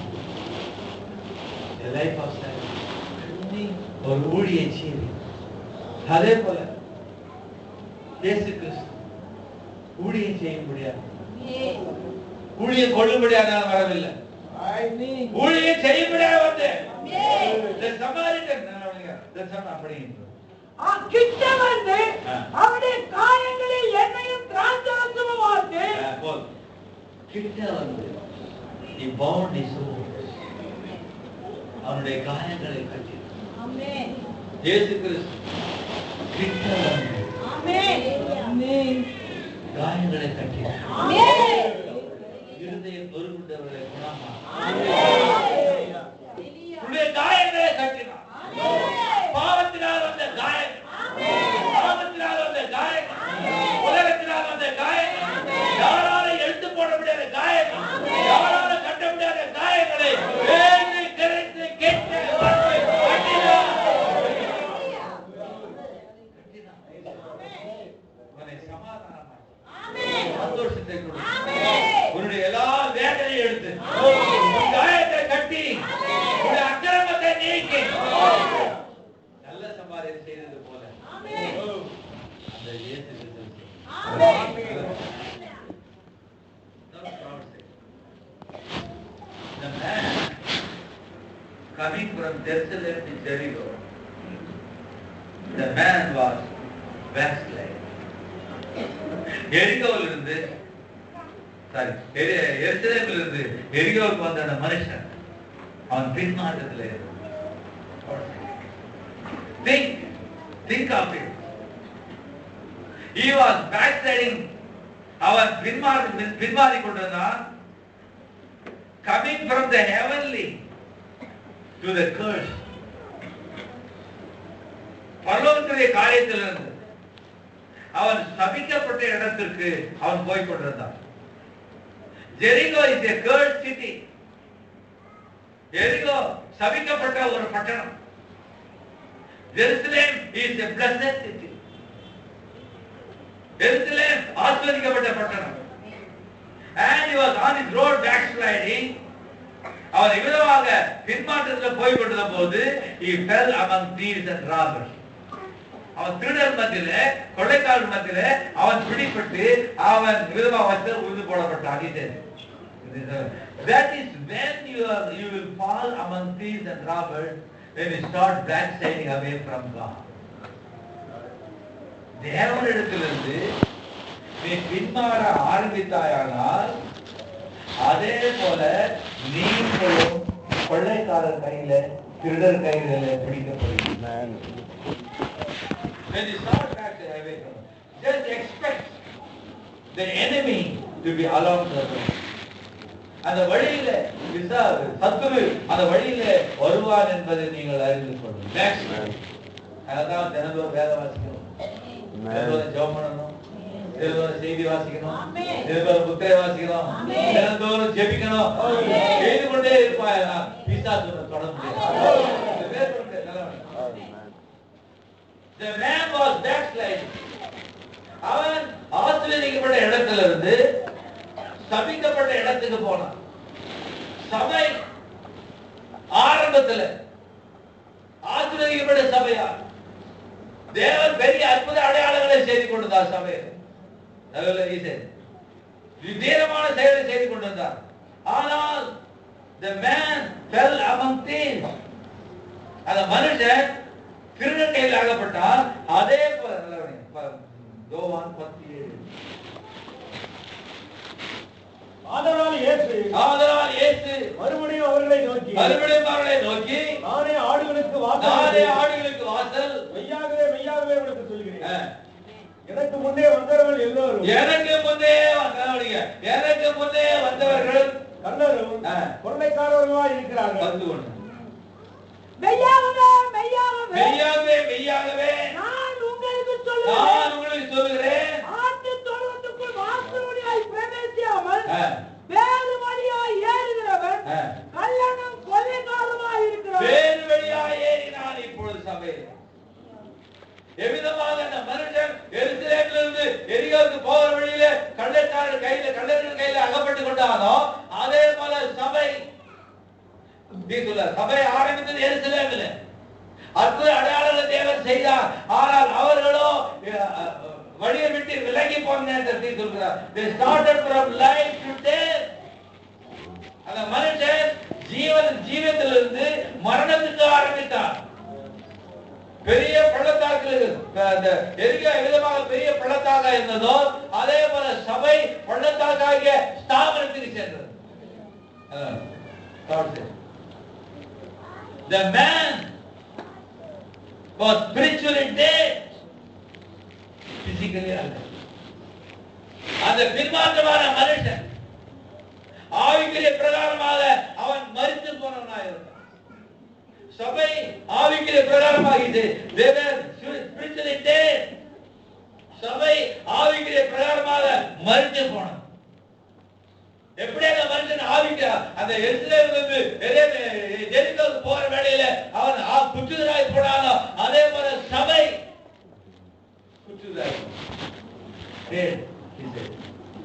Speaker 1: ஒரு ஊழியை செய்தி. அதே போல இயேசு கிறிஸ்து ஊழியம் செய்ய முடியாது, ஊழியம் கொள்ளும்படியாக வரவில்லை, ஊழியம் செய்ய முடியாது வந்து அப்படி
Speaker 3: கிட்ட வந்து அவருடைய காயங்களில் எண்ணெயும் திராட்சரசமும் வார்த்து
Speaker 1: கிட்ட வந்து he bound his wounds, அவருடைய காயங்களை கட்டி. இயேசு கிறிஸ்து கிட்ட வந்து காயங்களை கட்டி இருதயம் நொறுங்குண்டவர்களை குணமாக்கினார். காயங்களை கட்டினார். பாவத்தினால் வந்த காயங்கள், பாவத்தினால் வந்த காயங்கள், உலகத்தினால் வந்த காயங்கள், யாரால எடுத்து போட முடியாத காயங்கள், யாரால கட்ட முடியாத காயங்களை கரைத்து கேட்டு சந்தோஷத்தை உன்னுடைய எல்லா வேதனையும் எடுத்து காயத்தை கட்டி உன்னுடைய அக்கிரமத்தை நீக்கி நல்ல சமாரியன் செய்தது போல அந்த இயேசு the man coming from Jerusalem to Jericho, the man was backsliding. எரிகோவிலிருந்து எருசலேமிலிருந்து எரிகோவுக்கு வந்த அந்த மனுஷன் அவன் பின்மாற்றத்தில் இருந்தான். Think of it. He was backsliding. அவன் பின்மாறி கொண்டிருந்தான். Coming from the heavenly to the curse. பரலோகத்திலே காரியத்திலிருந்து அவன் சபிக்கப்பட்ட இடத்திற்கு அவன் போய் கொண்டிருந்தான். Jericho is a cursed city. எரிகோ சபிக்கப்பட்ட ஒரு பட்டணம். Jerusalem is a blessed city. Jerusalem ஆசீர்வதிக்கப்பட்ட பட்டணம். And he was on his road backsliding. அவர் இவ்விதமாக பின்மாற்றத்தில் போய் கொண்டிருந்த போது he fell among thieves and robbers. அவன் திருடர் மத்தியிலே, கொள்ளைக்காரர் மத்தியிலே அவன் பிடிபட்டு அவன் விதமாக வச்சு உழுது போடப்பட்டான். That is when you will fall among thieves and robbers, when you start backsliding away from God. தேவனிடத்திலிருந்து நீ பின்மாற ஆரம்பித்தாயானால் அதே போல நீங்களும் கொள்ளைக்காரர் கையில, திருடர் கையில பிடிக்கப்படுவீர்கள். When you start backsliding away from God, just expect the enemy to be along the way. அந்த வழியில சத்துரு அந்த வழியில வருவான் என்பதை நீங்கள் அறிந்து கொள்ளுங்கள். அதான் தினந்தோறும் வேத வாசிக்கணும், தினந்தோறும் ஜெபம் பண்ணணும், தினந்தோறும் செய்தி வாசிக்கணும், தினந்தோறும் புத்தகம் வாசிக்கணும், தினந்தோறும் ஜெபிக்கணும். செய்து கொண்டே இருப்பாயா பிசாசு தொடர்ந்து. The man was backsliding. அவன் ஆசீர்வதிக்கப்பட்ட இடத்திலிருந்து சபிக்கப்பட்ட இடத்துக்கு போனான். சபை ஆரம்பத்தில் ஆசீர்வதிக்கப்பட்ட சபையா தேவன் பெரிய அற்புத அடையாளங்களை செய்து கொண்டிருந்தார். சபையில் விதேயமான செயலை செய்து கொண்டிருந்தார். ஆனால் the man fell among thieves. அந்த மனுஷன் திருடன் கையில் ஆகப்பட்டான். அதே போல யோவான் 10:7.
Speaker 2: ஆதலால் இயேசு மறுபடியும் அவர்களை நோக்கி நானே ஆடுகளுக்கு வாசல், மெய்யாகவே உங்களுக்கு சொல்கிறேன், எனக்கு முன்னே வந்தவர்கள் எல்லோரும் கள்ளரும் கொள்ளைக்காரர்களுமாய் இருக்கிறார்கள்.
Speaker 3: மெய்யாகவே நான் உங்களுக்கு சொல்லுகிறேன், ஆட்டுத் தொழுவத்துக்குள் வாசல் வழியாய் பிரவேசியாமல் வேறு வழியாய் ஏறுகிறவன் கள்ளனும் கொள்ளைக்காரனுமாய் இருக்கிறான்.
Speaker 1: வேறு வழியாய் ஏறினான். இப்பொழுது சபையில் எவ்விதமாக அந்த மனுஷன் எருசலேமிலிருந்து எரிகோவுக்கு போகிற வழியில கள்ளர்கள் கையில அகப்பட்டு கொண்டானோ அதே போல சபை ஆரம்பித்தது எருசலேமில். அற்புத அடையாளங்களை தேவன் செய்தார். ஆனால் அவர்களோ வழியை விட்டு விலகி போன நேரத்தை சொல்கிறார். They started from life to death. அந்த மனுஷன் ஜீவத்திலிருந்து மரணத்துக்கு ஆரம்பித்தார். பெரிய பள்ளத்தாக்கு எரிகோ விதமாக பெரிய பள்ளத்தாக இருந்ததோ அதே போல சபை பள்ளத்தாக்காகிய ஸ்தாபனத்துக்கு சென்றது. The man was spiritually dead, physically alive. அந்த பின்மாற்றமான மனுஷன் ஆவிக்குரிய பிரகாரமாக அவன் மரித்து போனவனாக இருந்தான். சபை ஆவிக்குரிய பிரகாரமாகிது. They were spiritually dead. சபை ஆவிக்குரிய பிரகாரமாக மரித்து போனான். எப்படி அந்த மனுஷன் ஆவிக்கு அந்த எருசலேமிலிருந்து எரிகோவுக்கு போற வேளையில அவன் குற்றுதலாய் போனானோ அதே போல சபை குற்றுதலாய்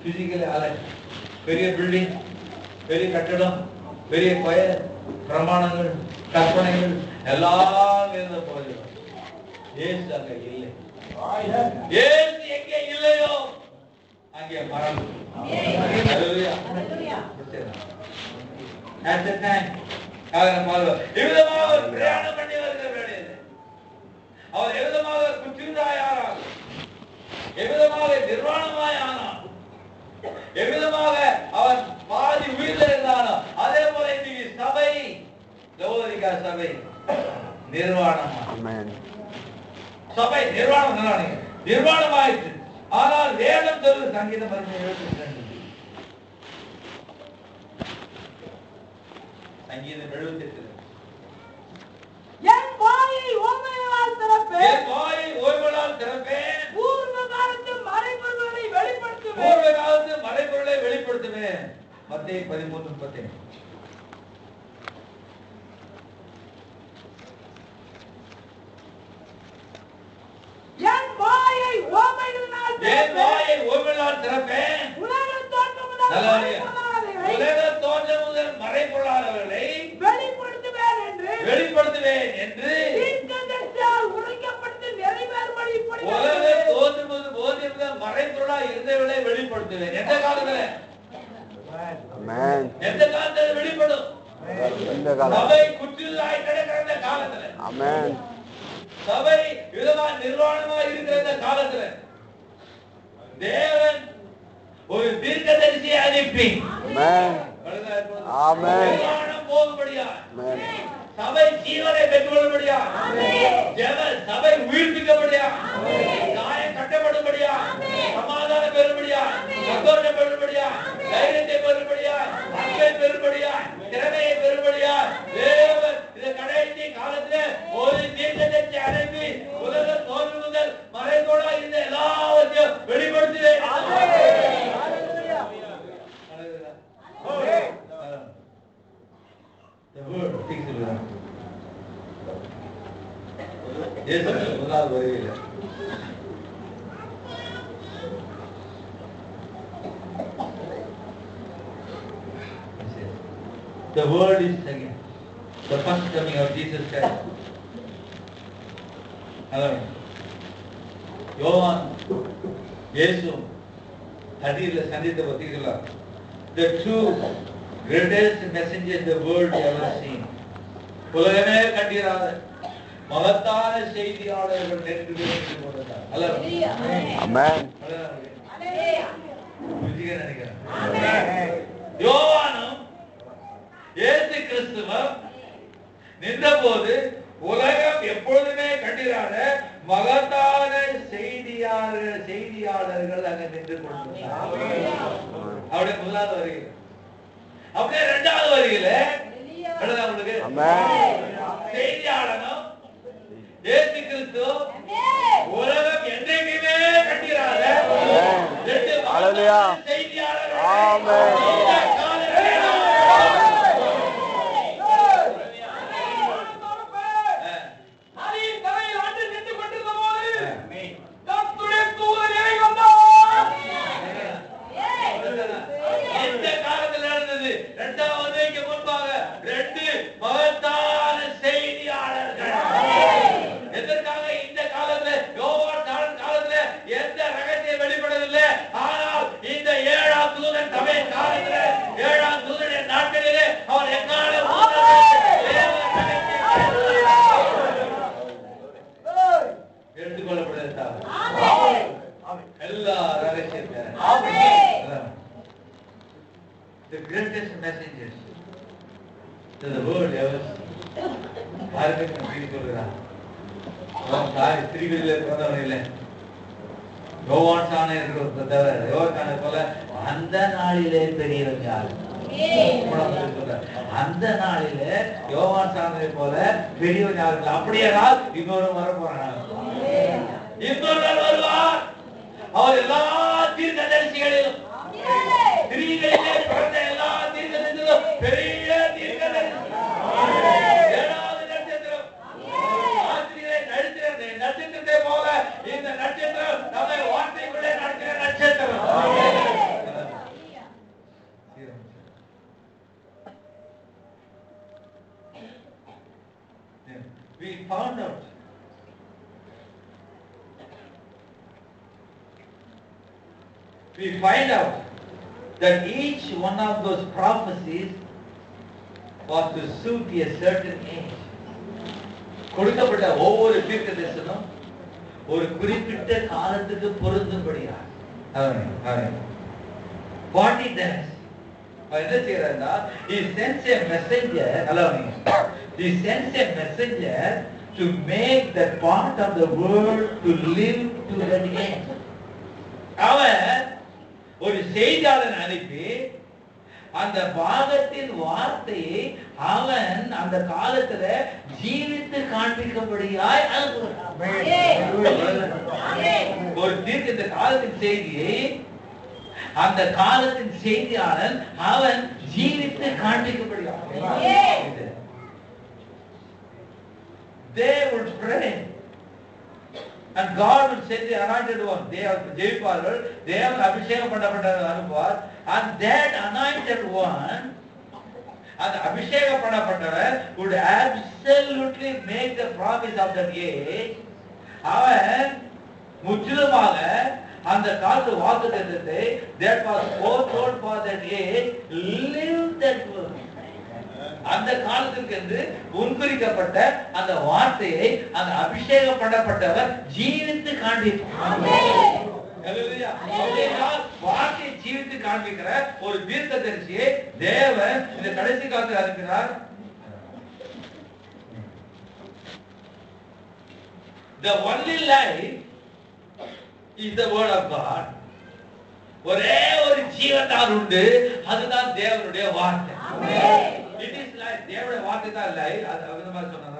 Speaker 1: பிசிக்கலி அலைவ். பெரிய பில்டிங், பெரிய கட்டடம், பெரிய கோயில், பிரமாணங்கள், கற்பனைகள் எல்லாம் இருந்த போதிலும் இயேசு அங்க இல்லை. இயேசு எங்கே இல்லையோ அங்கே மரணம். At the time, எவ்விதமாக பிரயாணம் பண்ணி வருகிற வேளையில் அவர் எவ்விதமாக குற்றவாளியாய் ஆனார், எவ்விதமாக நிர்வாணமாய் ஆனார், எவ்விதமாக அவன் பாதி உயிரில் இருந்தானோ அதே போல இன்றைக்கு சபை லவோதிகா சபை நிர்வாணம். சபை நிர்வாணமாயிற்று. ஆனால் வேதம் சொல்லுது சங்கீதம் 72 சங்கீதம் 78
Speaker 3: என் வாயை ஓமையால் திறப்பேன்,
Speaker 1: பூர்வ காலத்தில் வெளிப்படுத்துவேன். மத்தேயு 13:30.
Speaker 3: என் வாயை ஓமையினால்
Speaker 1: திறப்பேன்.
Speaker 3: உலகம் தோன்றும் முதல்
Speaker 1: உலக தோன்றும் முதல் மறைபொருளானவர்களை வெளிப்படுத்துவேன் என்று
Speaker 3: தீர்க்கதரிசியால் உரைக்கப்பட்டு நிறைவேறும்படி இப்படியாக
Speaker 1: உலக தோன்றும் போது மறைபொருளா இருந்தவர்களை வெளிப்படுத்துவேன். எந்த காலத்துல?
Speaker 4: ஆமென்.
Speaker 1: எந்த காலத்துல வெளிப்படும்?
Speaker 4: இந்த காலம்.
Speaker 1: சபை குற்றில்லாய் கிடக்கிற காலத்துல.
Speaker 4: ஆமென்.
Speaker 1: சபை விதமா நிர்வாணமா இருக்கிற இந்த காலத்துல தேவன் ஒரு தீர்க்கதரிசியை அனுப்பி
Speaker 4: ஆமென். ஆமென்.
Speaker 1: நிர்வாணம் போகும்படியா,
Speaker 4: ஆமென்.
Speaker 1: சபை ஜீவனை பெற்றுக்கொள்ளும்படியா, சபை உயிர்ப்பிக்கப்படியா, நியாயம் கட்டப்படும்படியா, சமாதானம் பெறும்படியா, சந்தோஷம் பெறும்படியா, தைரியத்தை பெறும்படியா, அன்பை பெறும்படியா, திறமையை பெறும்படியா தேவன் இந்த கடைசி காலத்துல ஒரு தீர்க்கதரிசி அனுப்பி உலக தோன்றும் முதல் மறைபொருளா இருந்த எல்லாவற்றையும் வெளிப்படுத்துவேன். The word speaks to them. இயேசு முதலாவது வருகையில the word is again the first coming of Jesus Christ. Hello. யோவான் இயேசு தண்ணீர்ல சந்தித்த பத்திகளா the two greatest messengers the world ever seen. உலகமே கண்டிராத மகத்தான செய்தியாளர்கள் நேற்று கொண்டார். அல்லேலூயா.
Speaker 4: ஆமென்.
Speaker 1: யோவானும் இயேசு கிறிஸ்துவும் நின்றபோது உலகம் எப்பொழுதுமே கண்டிராத மகத்தான செய்தியாளர்கள் அங்க நின்று கொண்டிருந்தார். அவருடைய முதலாவது வருகையில் அப்படியே இரண்டாவது வருகையில செய்தியாளனும் இயேசு கிறிஸ்து உலகம் என்றைக்குமே கண்டிராத செய்தியாளர்கள். The greatest messengers to the world ever. Organ அப்படி சொல்றான். அவன் ஸ்திரீகளிலே பிறந்தவன் இல்லை. யோவான் சாணை இருக்கிற தவிர யோவான் போல அந்த நாளிலே பெரியவன் யார்? அந்த நாளிலே யோவான் சாணை போல பெரியவன் யார்? அப்படியே இன்னொரு வர போறான். இன்னொரு வருவார். அவர் எல்லா தீர்க்கதரிசிகளிலும் ஸ்திரீகளிலே பிறந்த எல்லா தீர்க்கதரிசிகளும் பெரிய தீர்க்கதரிசி. ஏழாவது நட்சத்திரம் நட்சத்திரத்தை போல இந்த நட்சத்திரம் நம்மை வார்த்தைக்குள்ளே நடக்கிற நட்சத்திரம். We found out we find out that each one of those prophecies was to suit a certain age. கொடுக்கப்பட்ட ஒவ்வொரு தீர்க்கதரிசனம் ஒரு குறிப்பிட்ட காலத்துக்கு பொருந்தும்படியா. What he does, என்ன செய்யறாருன்னா, he sends a messenger, he sends a messenger to make that part of the world to live to that end. அவன் ஒரு செய்தியாளன் அனுப்பி அந்த பாகத்தின் வார்த்தையை அவன் அந்த காலத்துல ஜீவித்து காண்பிக்கும்படியாய் அனுப்புகிறான். ஒரு தீர்க்க இந்த காலத்தின் செய்தியை அந்த காலத்தின் செய்தியாளன் அவன் ஜீவித்து காண்பிக்கப்படுகிறான். They would pray and God would send the anointed one. They have ஜெயிப்பார்கள், தேவன் அபிஷேகம் பண்ணப்பட்டவர் அனுப்புவார். And that anointed one, அந்த அபிஷேகம் பண்ணப்பட்டவர் would absolutely make the promise of that age. அவன் முற்றிலுமாக அந்த காலத்து வாக்குத்தத்தத்தை that was foretold for that age live that word. அந்த காலத்திற்கு என்று முன்குறிக்கப்பட்ட அந்த வார்த்தையை அந்த அபிஷேகம் பண்ணப்பட்டவர் ஜீவித்து காண்பிப்பார். ஹalleluya. வார்த்தையை ஜீவித்து காண்பிக்கிற ஒரு தீர்க்கதரிசியை தேவன் இந்த கடைசி காலத்தில் அனுப்பினார். The only life is the word of God. ஒரே ஒரு ஜீவன் உண்டு, அதுதான் தேவனுடைய வார்த்தை. It is like தேவனுடைய வார்த்தை தான் லைஃப். அது விதமா சொன்னாங்க.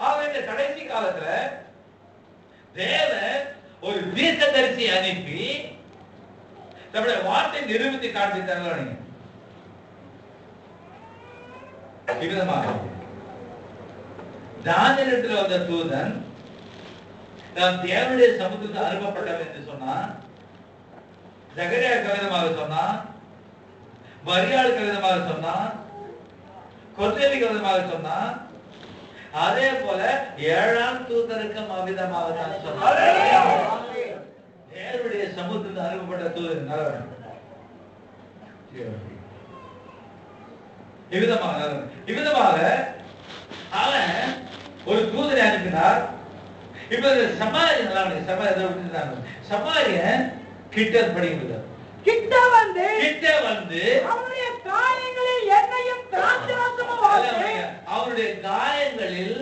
Speaker 1: அவன் இந்த கடைசி காலத்துல தேவன் ஒரு தீர்க்கதரிசி அனுப்பி தன்னுடைய வார்த்தை நிரூபித்து காண்பித்தாங்க. இவ்விதமாக தானியேலிடத்தில் வந்த தூதன் நாம் தேவனுடைய சமூகத்துக்கு அனுப்பப்பட்டவன் என்று சொன்னான். ஜகரியா கவிதமாக சொன்னான், மரியாள் கவிதமாக சொன்னான், கொர்நேலி கவிதமாக சொன்னான். அதே போல 7ஆம் தூதனுக்கும் அவ்விதமாக தான் சொன்னான். தேவனுடைய சமூகத்துக்கு அனுப்பப்பட்ட தூதன் நல்லவன். இவ்விதமாக அவன் ஒரு தூதனை அனுப்பினார். இப்ப சமாரியன் சமாரியன் கிட்ட படிக்கிறது.
Speaker 3: கிட்ட வந்து அவருடைய காயங்களில் எண்ணெயும் திராட்சரசமும் வார்த்து
Speaker 1: அவருடைய காயங்களில்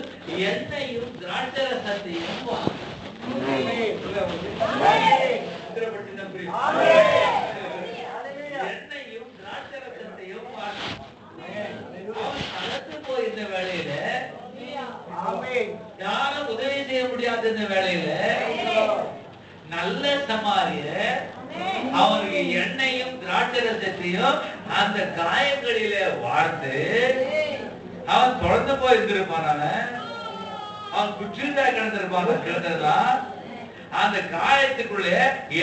Speaker 1: எண்ணெயும் திராட்சரசத்தையும் எண்ணெயும் திராட்சரசத்தையும் நடந்து போயிருந்த வேளையில யாரும் உதவி செய்ய முடியாத இந்த வேளையில நல்ல சமாரியர் அவருக்கு எண்ணெயும் திராட்சரசத்தையும் அந்த காயங்களிலே வார்த்து அவன் தொடர்ந்து போய் இருந்திருப்பான். அவன் குற்றில்தான் கிடந்திருப்பான். அந்த காயத்துக்குள்ளே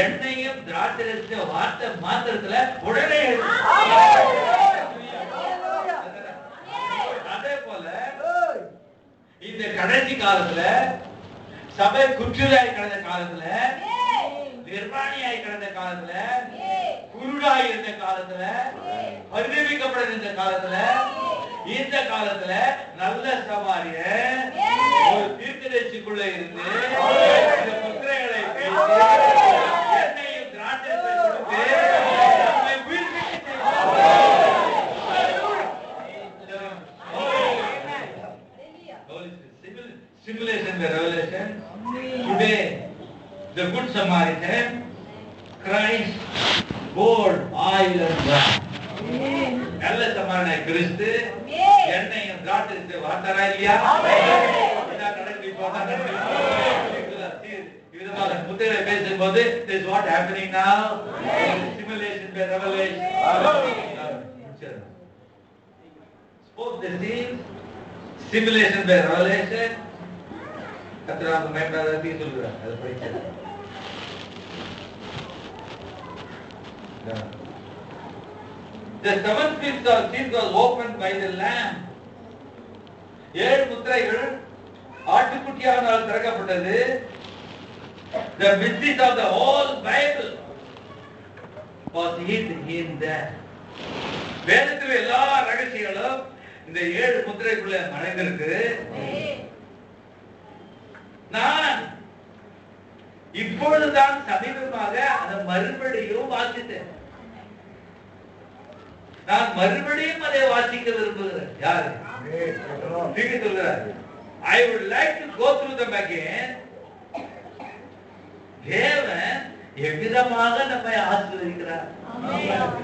Speaker 1: எண்ணெயும் திராட்சரசத்தையும் வார்த்தை மாத்திரத்துல உடனே அதே போல இந்த கடைசி காலத்துல சபை குற்றிலாய் கிடந்த காலத்துல, நிர்வாணியாய் கிடந்த காலத்துல, குருடாய் இருந்த காலத்துல, பரிதபிக்கப்பட இருந்த காலத்துல, இந்த காலத்துல நல்ல சமாரியன் ஒரு தீர்க்கதரிசிக்குள்ள இருந்து இந்த முத்திரைகளை பேசி எண்ணெயும் திராட்சரசத்தை கொடுத்து நம்மை உயிர்ப்பிக்க Simulation the revelation. Today, the Good Samaritan, Christ, gold, oil and wine. நல்ல சமாரியனாய் கிறிஸ்து எண்ணெயும் திராட்சரசத்தையும் வார்த்தாரா இல்லையா? இவ்விதமாக முத்திரைகளை பேசும்போது this is what happening now. Simulation by revelation. Spoke the seals. Simulation by revelation. கர்த்தராக மேம்படாததை சொல்கிறார். அது படிச்சது. The seventh seal was opened by the Lamb. 7 முத்திரைகள் ஆட்டுக்குட்டியானால் திறக்கப்பட்டது. The mysteries of the whole Bible was hid in that. வேதத்தில் எல்லா ரகசியங்களும் இந்த 7 முத்திரைக்குள்ள மறைந்திருக்கு. நான் இப்பொழுதுதான் சமீபமாக அதை மறுபடியும் வாசித்தேன். நான் மறுபடியும் அதை வாசிக்க விரும்புகிறேன். யாரு சொல்கிறார்? I would like to go through them again. தேவன் எவ்விதமாக நம்மை ஆசீர்வதிக்கிறார்.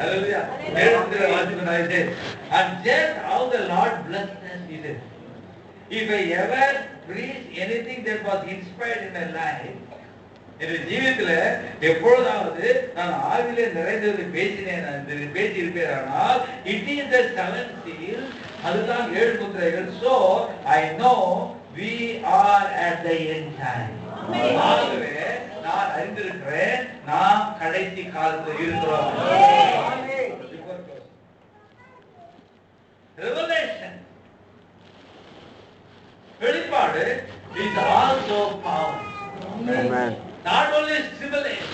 Speaker 1: Hallelujah. வேதத்தில் வாசிக்கிறார். And just how the Lord blessed us. He said, if I ever preach anything that was inspired in my life, என் ஜீவியத்துல எப்பொழுதாவது நான் ஆவிலே நிறைந்தது பேசி இருப்பேன். It is the seven seals, அதுதான் 7 முத்திரைகள். So I know we are at the end time. ஆகவே நான் அறிந்திருக்கிறேன், நாம் கடைசி காலத்தில் இருக்கிறோம். Revelation, வெளிப்பாடு is also power.
Speaker 4: Amen.
Speaker 1: Not only stimulate,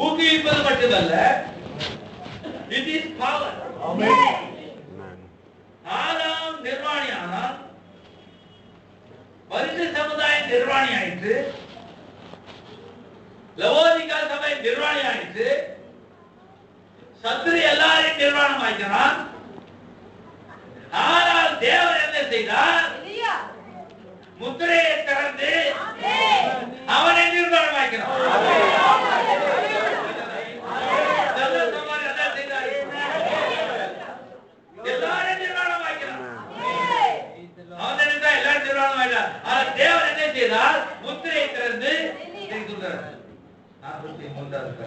Speaker 1: ஊக்குவிப்பது மட்டுமல்ல, it is power.
Speaker 4: Amen.
Speaker 1: ஆதாம் நிர்வாணியானார், மனித சமுதாயம் நிர்வாணி ஆயிற்று, லவோதிகா சபை நிர்வாணி ஆயிற்று, சத்துரு எல்லாரையும் நிர்வாணம் ஆயிக்கிறான். ஆனால் தேவன் என்ன செய்தார்? முத்திரையை திறந்து அவனை நிர்வாணம் ஆக்கிறான். எல்லாரையும் நிர்வாணம் ஆக்கிறான். அவன் நினைத்தா எல்லாரும் நிர்வாணம் ஆயிட்டார். ஆனால் தேவன் என்ன செய்தார்? முத்திரையை திறந்து 43வது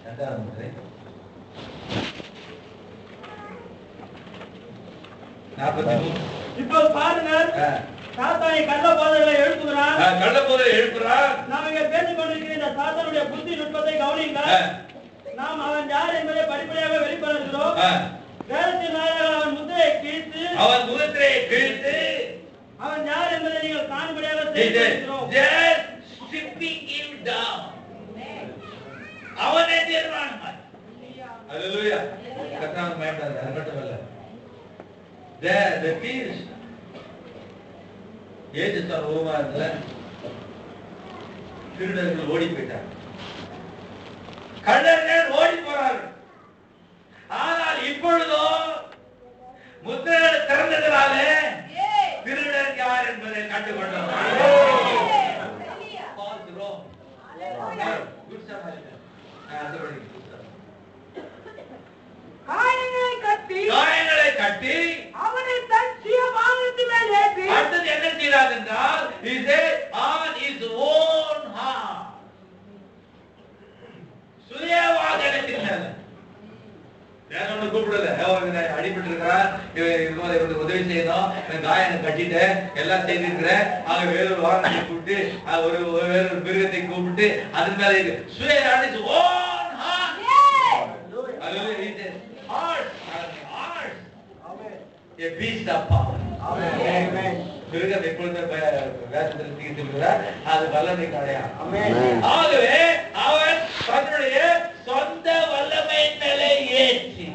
Speaker 1: இரண்டாவது முத்திரை 43.
Speaker 2: இப்போ பாருங்க, சாத்தானை கள்ள போதகளை எழுப்புகிறான். நாம் இங்க பேசிக் கொண்டிருக்கிற இந்த சாத்தானுடைய புத்தி நுட்பத்தை கவனியுங்கள். நாம் அவன் யார் என்பதை படிப்படியாக வெளிப்படுத்துகிறோம். வேதத்தின் நாயகன் அவன் முத்திரையை கிழித்து அவன் யார் என்பதை நீங்கள் காண்படியாக செய்கிறோம்.
Speaker 1: அவனை நிர்வாணம். ஹalleluya. கர்த்தர் மேம்பாடு அது மட்டுமல்ல. The thieves, ஏஜுசார் ஓமார்ல திருடர்கள் ஓடி போயிட்டார், கள்ளர்கள் ஓடி போறார்கள். ஆனால் இப்பொழுதோ முத்திரைகள் திறந்ததினாலே திருடர் யார் என்பதை கண்டுகொண்டோம். காயங்களை கட்டி
Speaker 3: அவனை தன் சுய வாகனத்தின் மேல் ஏற்றி
Speaker 1: அடுத்தது என்ன செய்தார் என்றால், he said on his own horse, சுய வாகனத்தின் மேல். வேற ஒண்ணு கூப்பிடல, அடிபட்டு இருக்கிறார், இவருக்கு உதவி செய்யணும், காயம் கட்டிட்டு எல்லாம் செய்திருக்கிறேன், ஆக வேறொரு வாகனத்தை கூப்பிட்டு வேறொரு மிருகத்தை கூப்பிட்டு அதன் மேல சுய own horse, a beast of power. Amen. மிருகம் எப்பொழுது வேதத்தில் தீர்த்திருக்கிறார், அது வல்லமைக்கு அடையாளம். ஆகவே அவன் தன்னுடைய சொந்த வல்லமை மேலே ஏற்றி,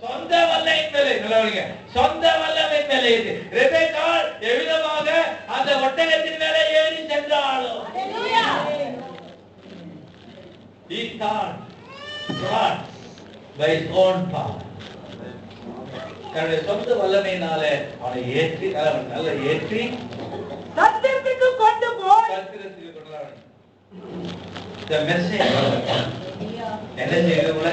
Speaker 1: சொந்த வல்லமை மேலே சொந்த வல்லமை மேலே ஏற்றி ரெபெக்காள் எவ்விதமாக அந்த ஒட்டகத்தின் மேலே ஏறி சென்றாளோ, he thought by his own power, தன்னுடைய சொந்த வல்லமையினாலே அவனை ஏற்றி நல்ல ஏற்றி
Speaker 3: சத்தியத்துக்கு கொண்டு போய்
Speaker 1: சத்தியத்துக்கு கொண்டு வர. The message என்ன செய்யறது?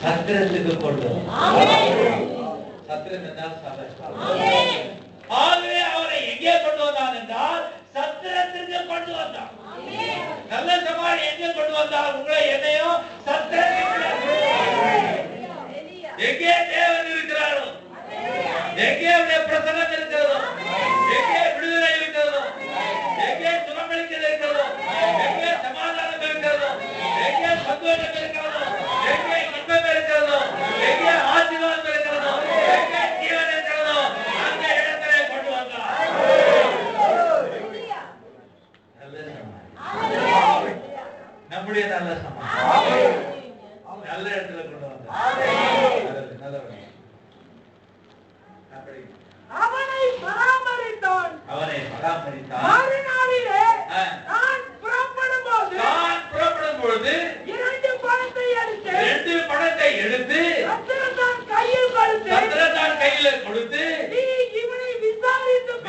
Speaker 1: சத்தியத்துக்கு கொண்டு வர. சத்தியம் என்றால் சபை. ஆகவே அவரை எங்கே கொண்டு வந்தான் என்றால் சத்தியத்திற்கு கொண்டு வந்தான். நல்ல சமாளி எங்கே கொண்டு வந்தால் உங்களை என்னையும் சத்தியத்திற்கு. எங்கே தேவன் இருக்கிறாரோ, எங்கே அவருடைய பிரசன்னம் இருக்கிறதோ, எங்கே விடுதலை இருக்கிறதோ, எங்கே சுகமளிக்கிறது இருக்கிறதோ, எங்கே சமாதானம் இருக்கிறதோ, எங்கே சந்தோஷம் இருக்கிறதோ, எங்கே இன்பம் இருக்கிறதோ, எங்கே ஆசீர்வாதம் இருக்கிறதோ, எங்கே ஜீவன் இருக்கிறதோ, அந்த இடத்திலே கொண்டு வந்தார். நல்ல சமாளி, நம்முடைய நல்ல சமாளி, நல்ல இடத்துல கொண்டு வந்தார்.
Speaker 3: அவனை பராமரித்தான். மறுநாளிலே நான் புறப்படும் பொழுது 2 பணத்தை எடுத்து சத்திரத்தான் கையில் கொடுத்து நீ இவனை விசாரித்துக்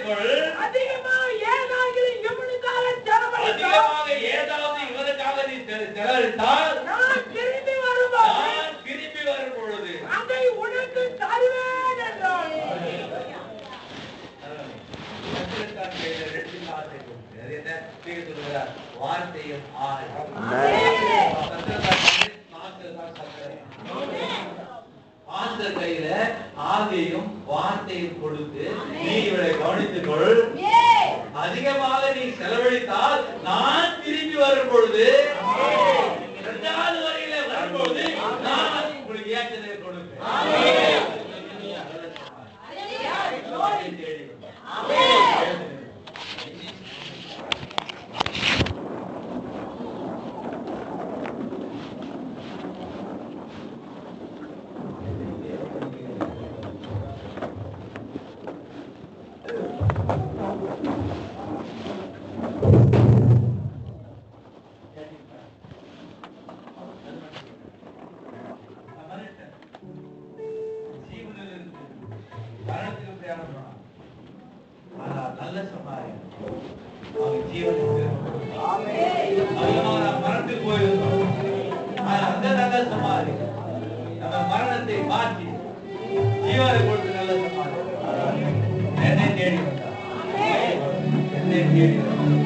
Speaker 3: கொள், அதிகமாக ஏதாவது இவனுக்காக செலவழித்தால்
Speaker 1: சொல்லுகிறார் வார்த்தையும் ஆணை. ஆண்டவர் கையில ஆவியையும் வார்த்தையும் கொடுத்து நீ இவளை கவனித்துக் கொள், அதிகமாக நீ செலவழித்தால் நான் திரும்பி வரும் பொழுது 2வது வரையில வரும்பொழுது நான் உங்களுக்கு ஏற்றதை கொடுப்பேன். நல்ல சமாரி அவன் ஜீவனுக்கு மரணத்துக்கு போயிருந்தோம். அந்த நல்ல சமாரி நம்ம மரணத்தை மாற்றி ஜீவனை கொடுத்து நல்ல சமாரி என்னை தேடி வந்தார். என்னை தேடி வந்தார்.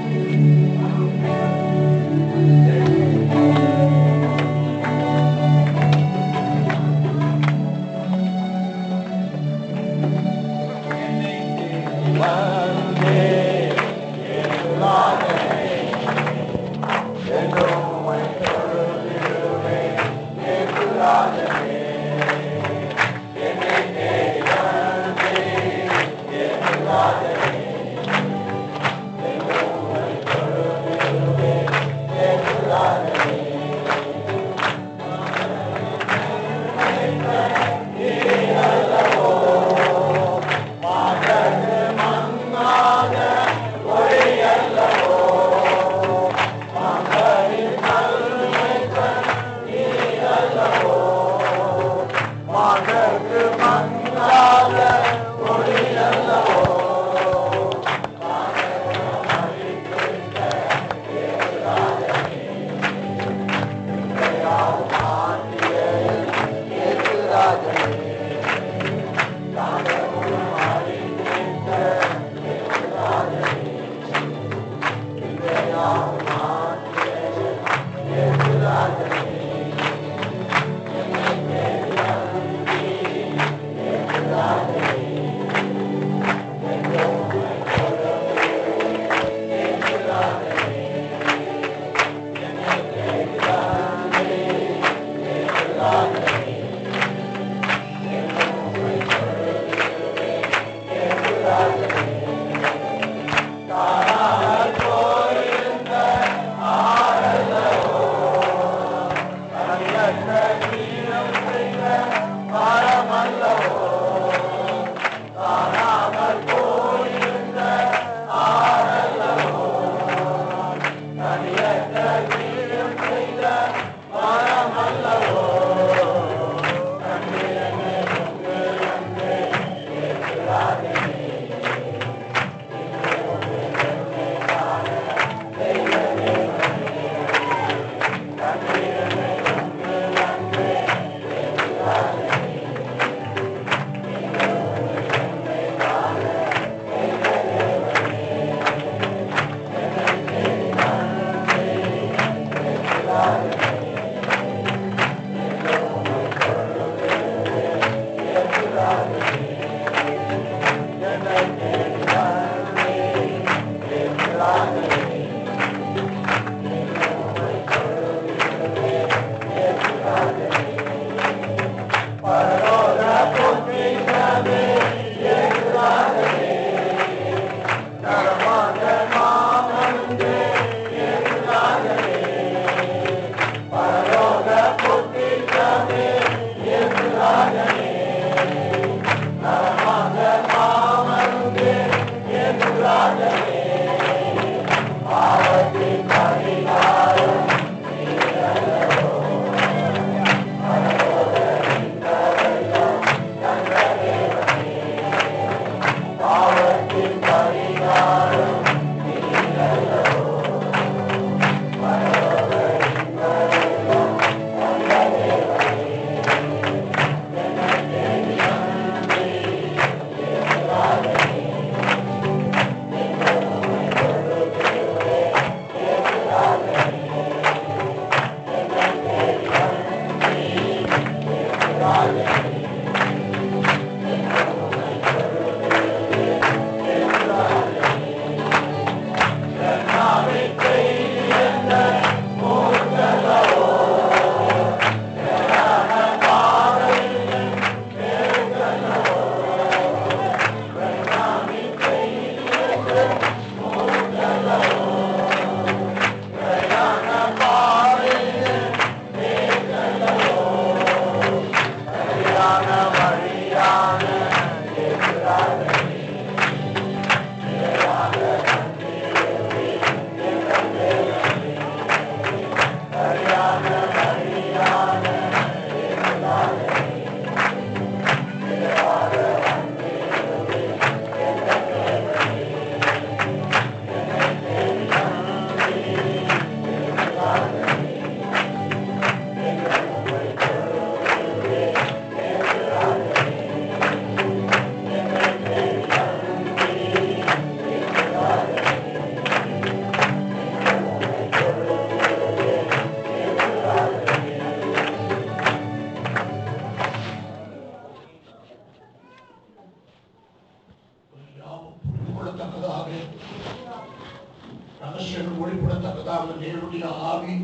Speaker 5: ரகசியங்கள் வெளிப்படத்தக்கதாக தேவனுடைய ஆவி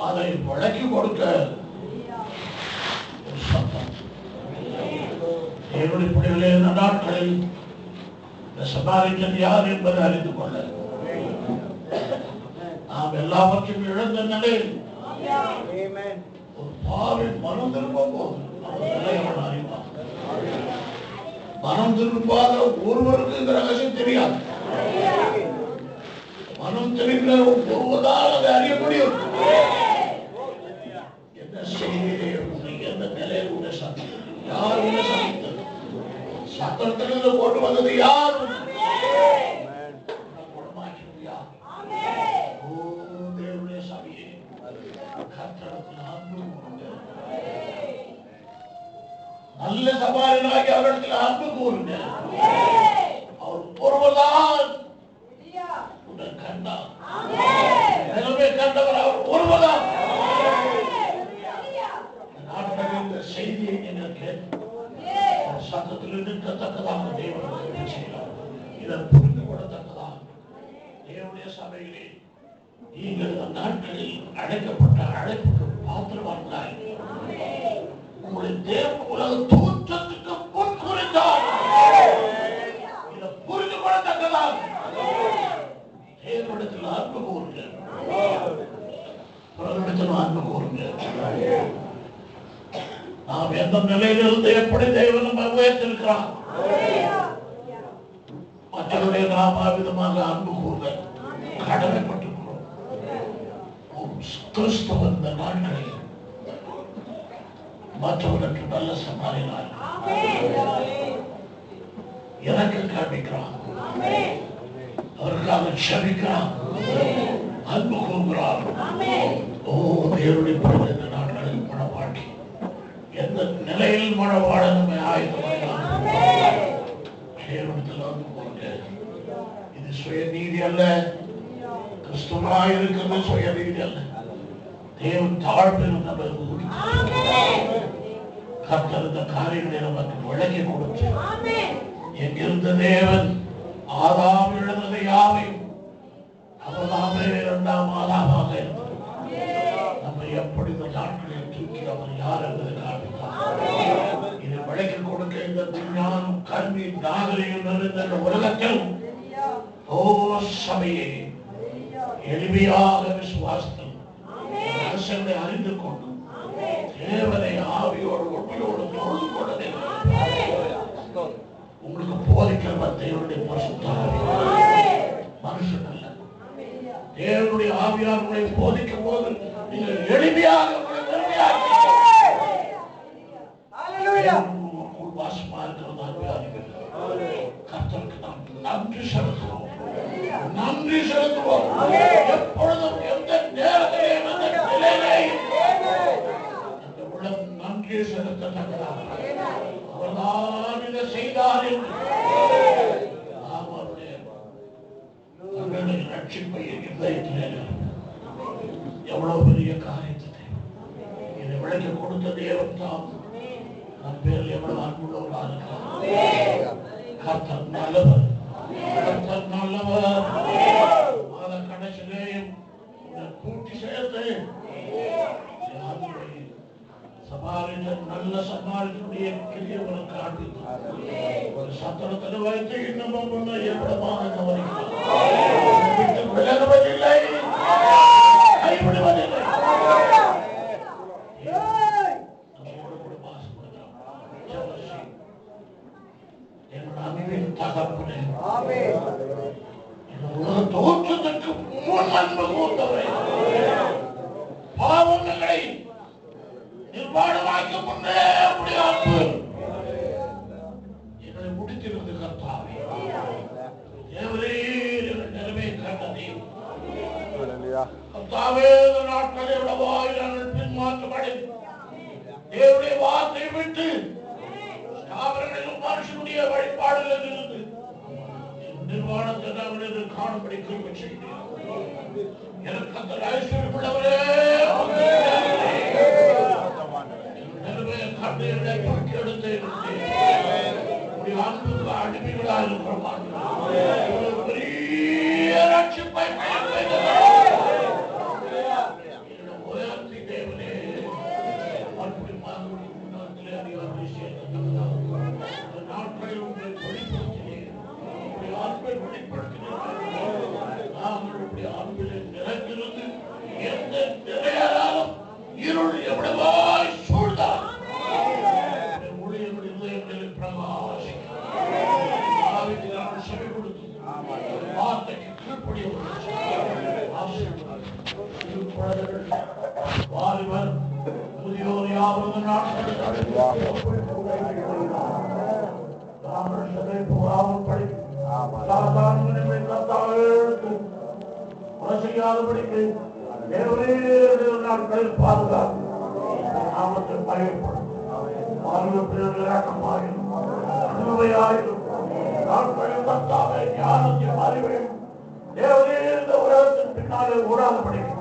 Speaker 5: அதை வழக்கி கொடுக்க ஒரு சத்தம். தேவனுடைய பிள்ளைகளே, இந்த நாட்களில் இந்த சமாரிக்கன் யார் என்பதை அறிந்து கொள்ள நாம் எல்லாவற்றையும் இழந்த நிலையில் ஒரு பாவி மனம் திரும்ப போது அவன் அறிவான். மனம் திரும்பாத ஒருவருக்கு இந்த ரகசியம் தெரியாது. மனம் திரும்ப ஒருவதால் அதை அறிய முடியும். என்ன செய்தியை எந்த நிலையில் உள்ள சத்தம் யார் உள்ள சத்தம் சத்தத்திலிருந்து கொண்டு வந்தது யார்? தேவனுடைய சபையை கர்த்தரிடத்தில் அன்பு கூறுங்க. நல்ல சபாரினாகி அவரிடத்தில் அன்பு கூறுங்க. அவர் ஒருவர்தான் உடன் கண்டார். நிலைமை கண்டவர் அவர் ஒருவர்தான். நாட்டில் இந்த செய்தியை நீங்கள் கேட்டு சத்தத்தில் நிற்கத்தக்கதாக தேவனுடைய செய்கிறார். இதை புரிந்து கொள்ளத்தக்கதாக தேவனுடைய சபையிலே நீங்கள் இந்த நாட்களில் அழைக்கப்பட்ட அழைப்புக்கு பாத்திரவான்களாய் உங்களை தேவன் உலக தோற்றத்துக்கு முன் குறித்தார். இதை புரிந்து கொள்ளத்தக்கதாக தேவனிடத்தில் அன்பு கூறுங்க. பிறரிடத்தில் அன்பு கூறுங்க. நாம் எந்த நிலையிலிருந்து எப்படி தேவன் நம்ம உயர்த்திருக்கிறார் மற்றவருடைய நாம் விதமாக அன்பு கூறுங்க கடமைப்பட்டிருக்கிறோம். கிறிஸ்தவ இந்த நாட்களில் மற்றவர்களுக்கு நல்ல சமாளினார் எனக்கு காண்பிக்கிறான். அவருக்காக க்ஷமிக்கிறான். அன்பு கூறுகிறார். ஓ தேவனுடைய பிள்ளை இந்த நாட்களில் மனவாட்டி எந்த நிலையில் மனவாழ நம்மை ஆயுதமாக்கலாம். தேவனத்தில் அன்பு கூறுங்க. இது சுய நீதி அல்ல. கிறிஸ்துவாய் இருக்கிறது சுய நீதி அல்ல. தேவன் தாழ்வில் நமக்கு கர்த்தர் இந்த காரியங்களை நமக்கு விளக்கி கொடுத்து எங்கிருந்த தேவன் ஆதாம் எழுந்ததை யாவையும் அவர்தாமே இரண்டாம் ஆதாமாக இருந்தார். நம்ம எப்படி இந்த நாட்களில் தூக்கி அவர் யார் என்பதை காண்பித்தார். இதை விளக்கி கொடுக்க இந்த விஞ்ஞானம் கல்வி நாகரிகம் நிறைந்த இந்த உலகத்தில் ஓ சபையை எளிமையாக விசுவாசத்தில் அரசங்களை அறிந்து கொண்டு தேவனை ஆவியோடு உண்மையோடு தொழுது கொண்டதை உங்களுக்கு போதிக்கிற தேவனுடைய மனுஷன் அல்ல. தேவனுடைய ஆவியார் உங்களை போதிக்கும் போது நீங்கள் எளிமையாக வாசமா இருக்கிறது. கர்த்தருக்கு நாம் நன்றி செலுத்துவோம். நன்றி செலுத்துவோம். எப்பொழுதும் எந்த நேரத்திலேயும் அந்த நிலையிலேயும் அந்த உலகம் நன்றி செலுத்தத்தக்கதாக அவர்தான் இதை செய்தார் என்று நாம் அவருடைய ரட்சிப்பை இதயத்திலே எவ்வளவு பெரிய காரியத்தை இதை விளக்கி கொடுத்த தேவன் தாம் நம் பேரில் எவ்வளவு அன்புள்ளவராக இருக்கிறார். கர்த்தர் நல்லவர். கர்த்தர் நல்லவர். மாத கடைசியிலேயும் கூட்டி சேர்த்து நல்ல சமாளினுடைய கிரியவனுக்கு காண்பித்தார். ஒரு சத்திரத்தில் வைத்து இன்னமும் முன்ன எவ்வளவாக கவனிக்கிறார். விலகுவதில்லை, கைவிடுவதில்லை. தகப்பனே தோற்றத்திற்கு முன் அன்பு கூர்ந்தவரை பாவங்களை நிர்வாணமாக்க முன்னே அப்படி அன்பு எங்களை முடித்திருந்து கர்த்தாவே தேவரே நிலைமை கண்டதே கர்த்தாவே நாட்களை விடவாய் நாங்கள் பின்மாற்றப்படி தேவனுடைய வார்த்தை விட்டு அவர்களின் மனுஷனுடைய வழிபாடுகளில் இருந்து நிர்வாணத்தை நாங்கள் காணும்படி கிருபை செய்கிறேன். எனக்கு அந்த ஐஸ்வர்யம் உள்ளவரே கண்டைகளை தூக்கி எடுத்து அன்புக்கு அடிமைகளாக இருக்கிறோம். வெளிப்படுத்தினீர்கள். நாங்கள் உம்முடைய அன்பிலே நிறைந்திருந்து எந்த நிறையாலும் இருள் எவ்வளவாய் சூழ்ந்தால் ஊழியர்கள் இதயங்களில் பிரகாசிக்கும். நாங்கள் செவி கொடுத்து வார்த்தைக்கு வாலிபர் முதியோர் யாவரும் நாட்கள் போகாமல் படிக்கும் செய்யாதபடிக்கு நாட்களில் பாதுகாப்பு நாமத்தை பயப்படும் வாலிபர் இறக்கமாயிரும் அனுமையாயிரும் நாட்களில் கர்த்தாவே ஞானத்தையும் அறிவையும் தேவனே இந்த உலகத்தின் பின்னாலே ஓடாத படிக்கும்.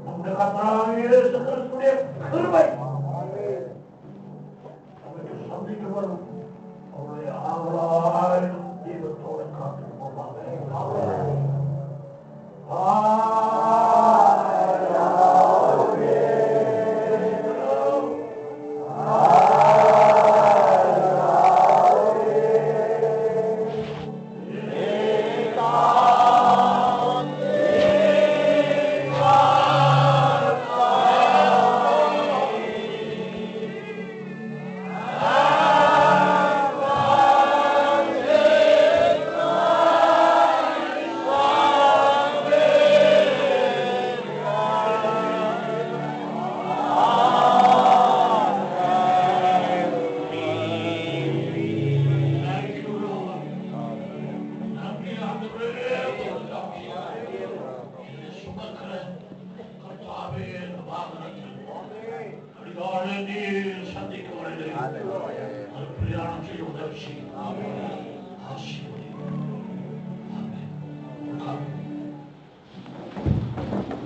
Speaker 5: நம்முடைய கர்த்தராகிய இயேசு கிறிஸ்துவின் கிருபை நமக்கு சந்திக்க வரும். அவருடைய ஆவலாயிரம் தீபத்தோடு காத்து சந்திக்க வருகிறேன். பிரயாணம் செய்ய உதவி செய்யும்.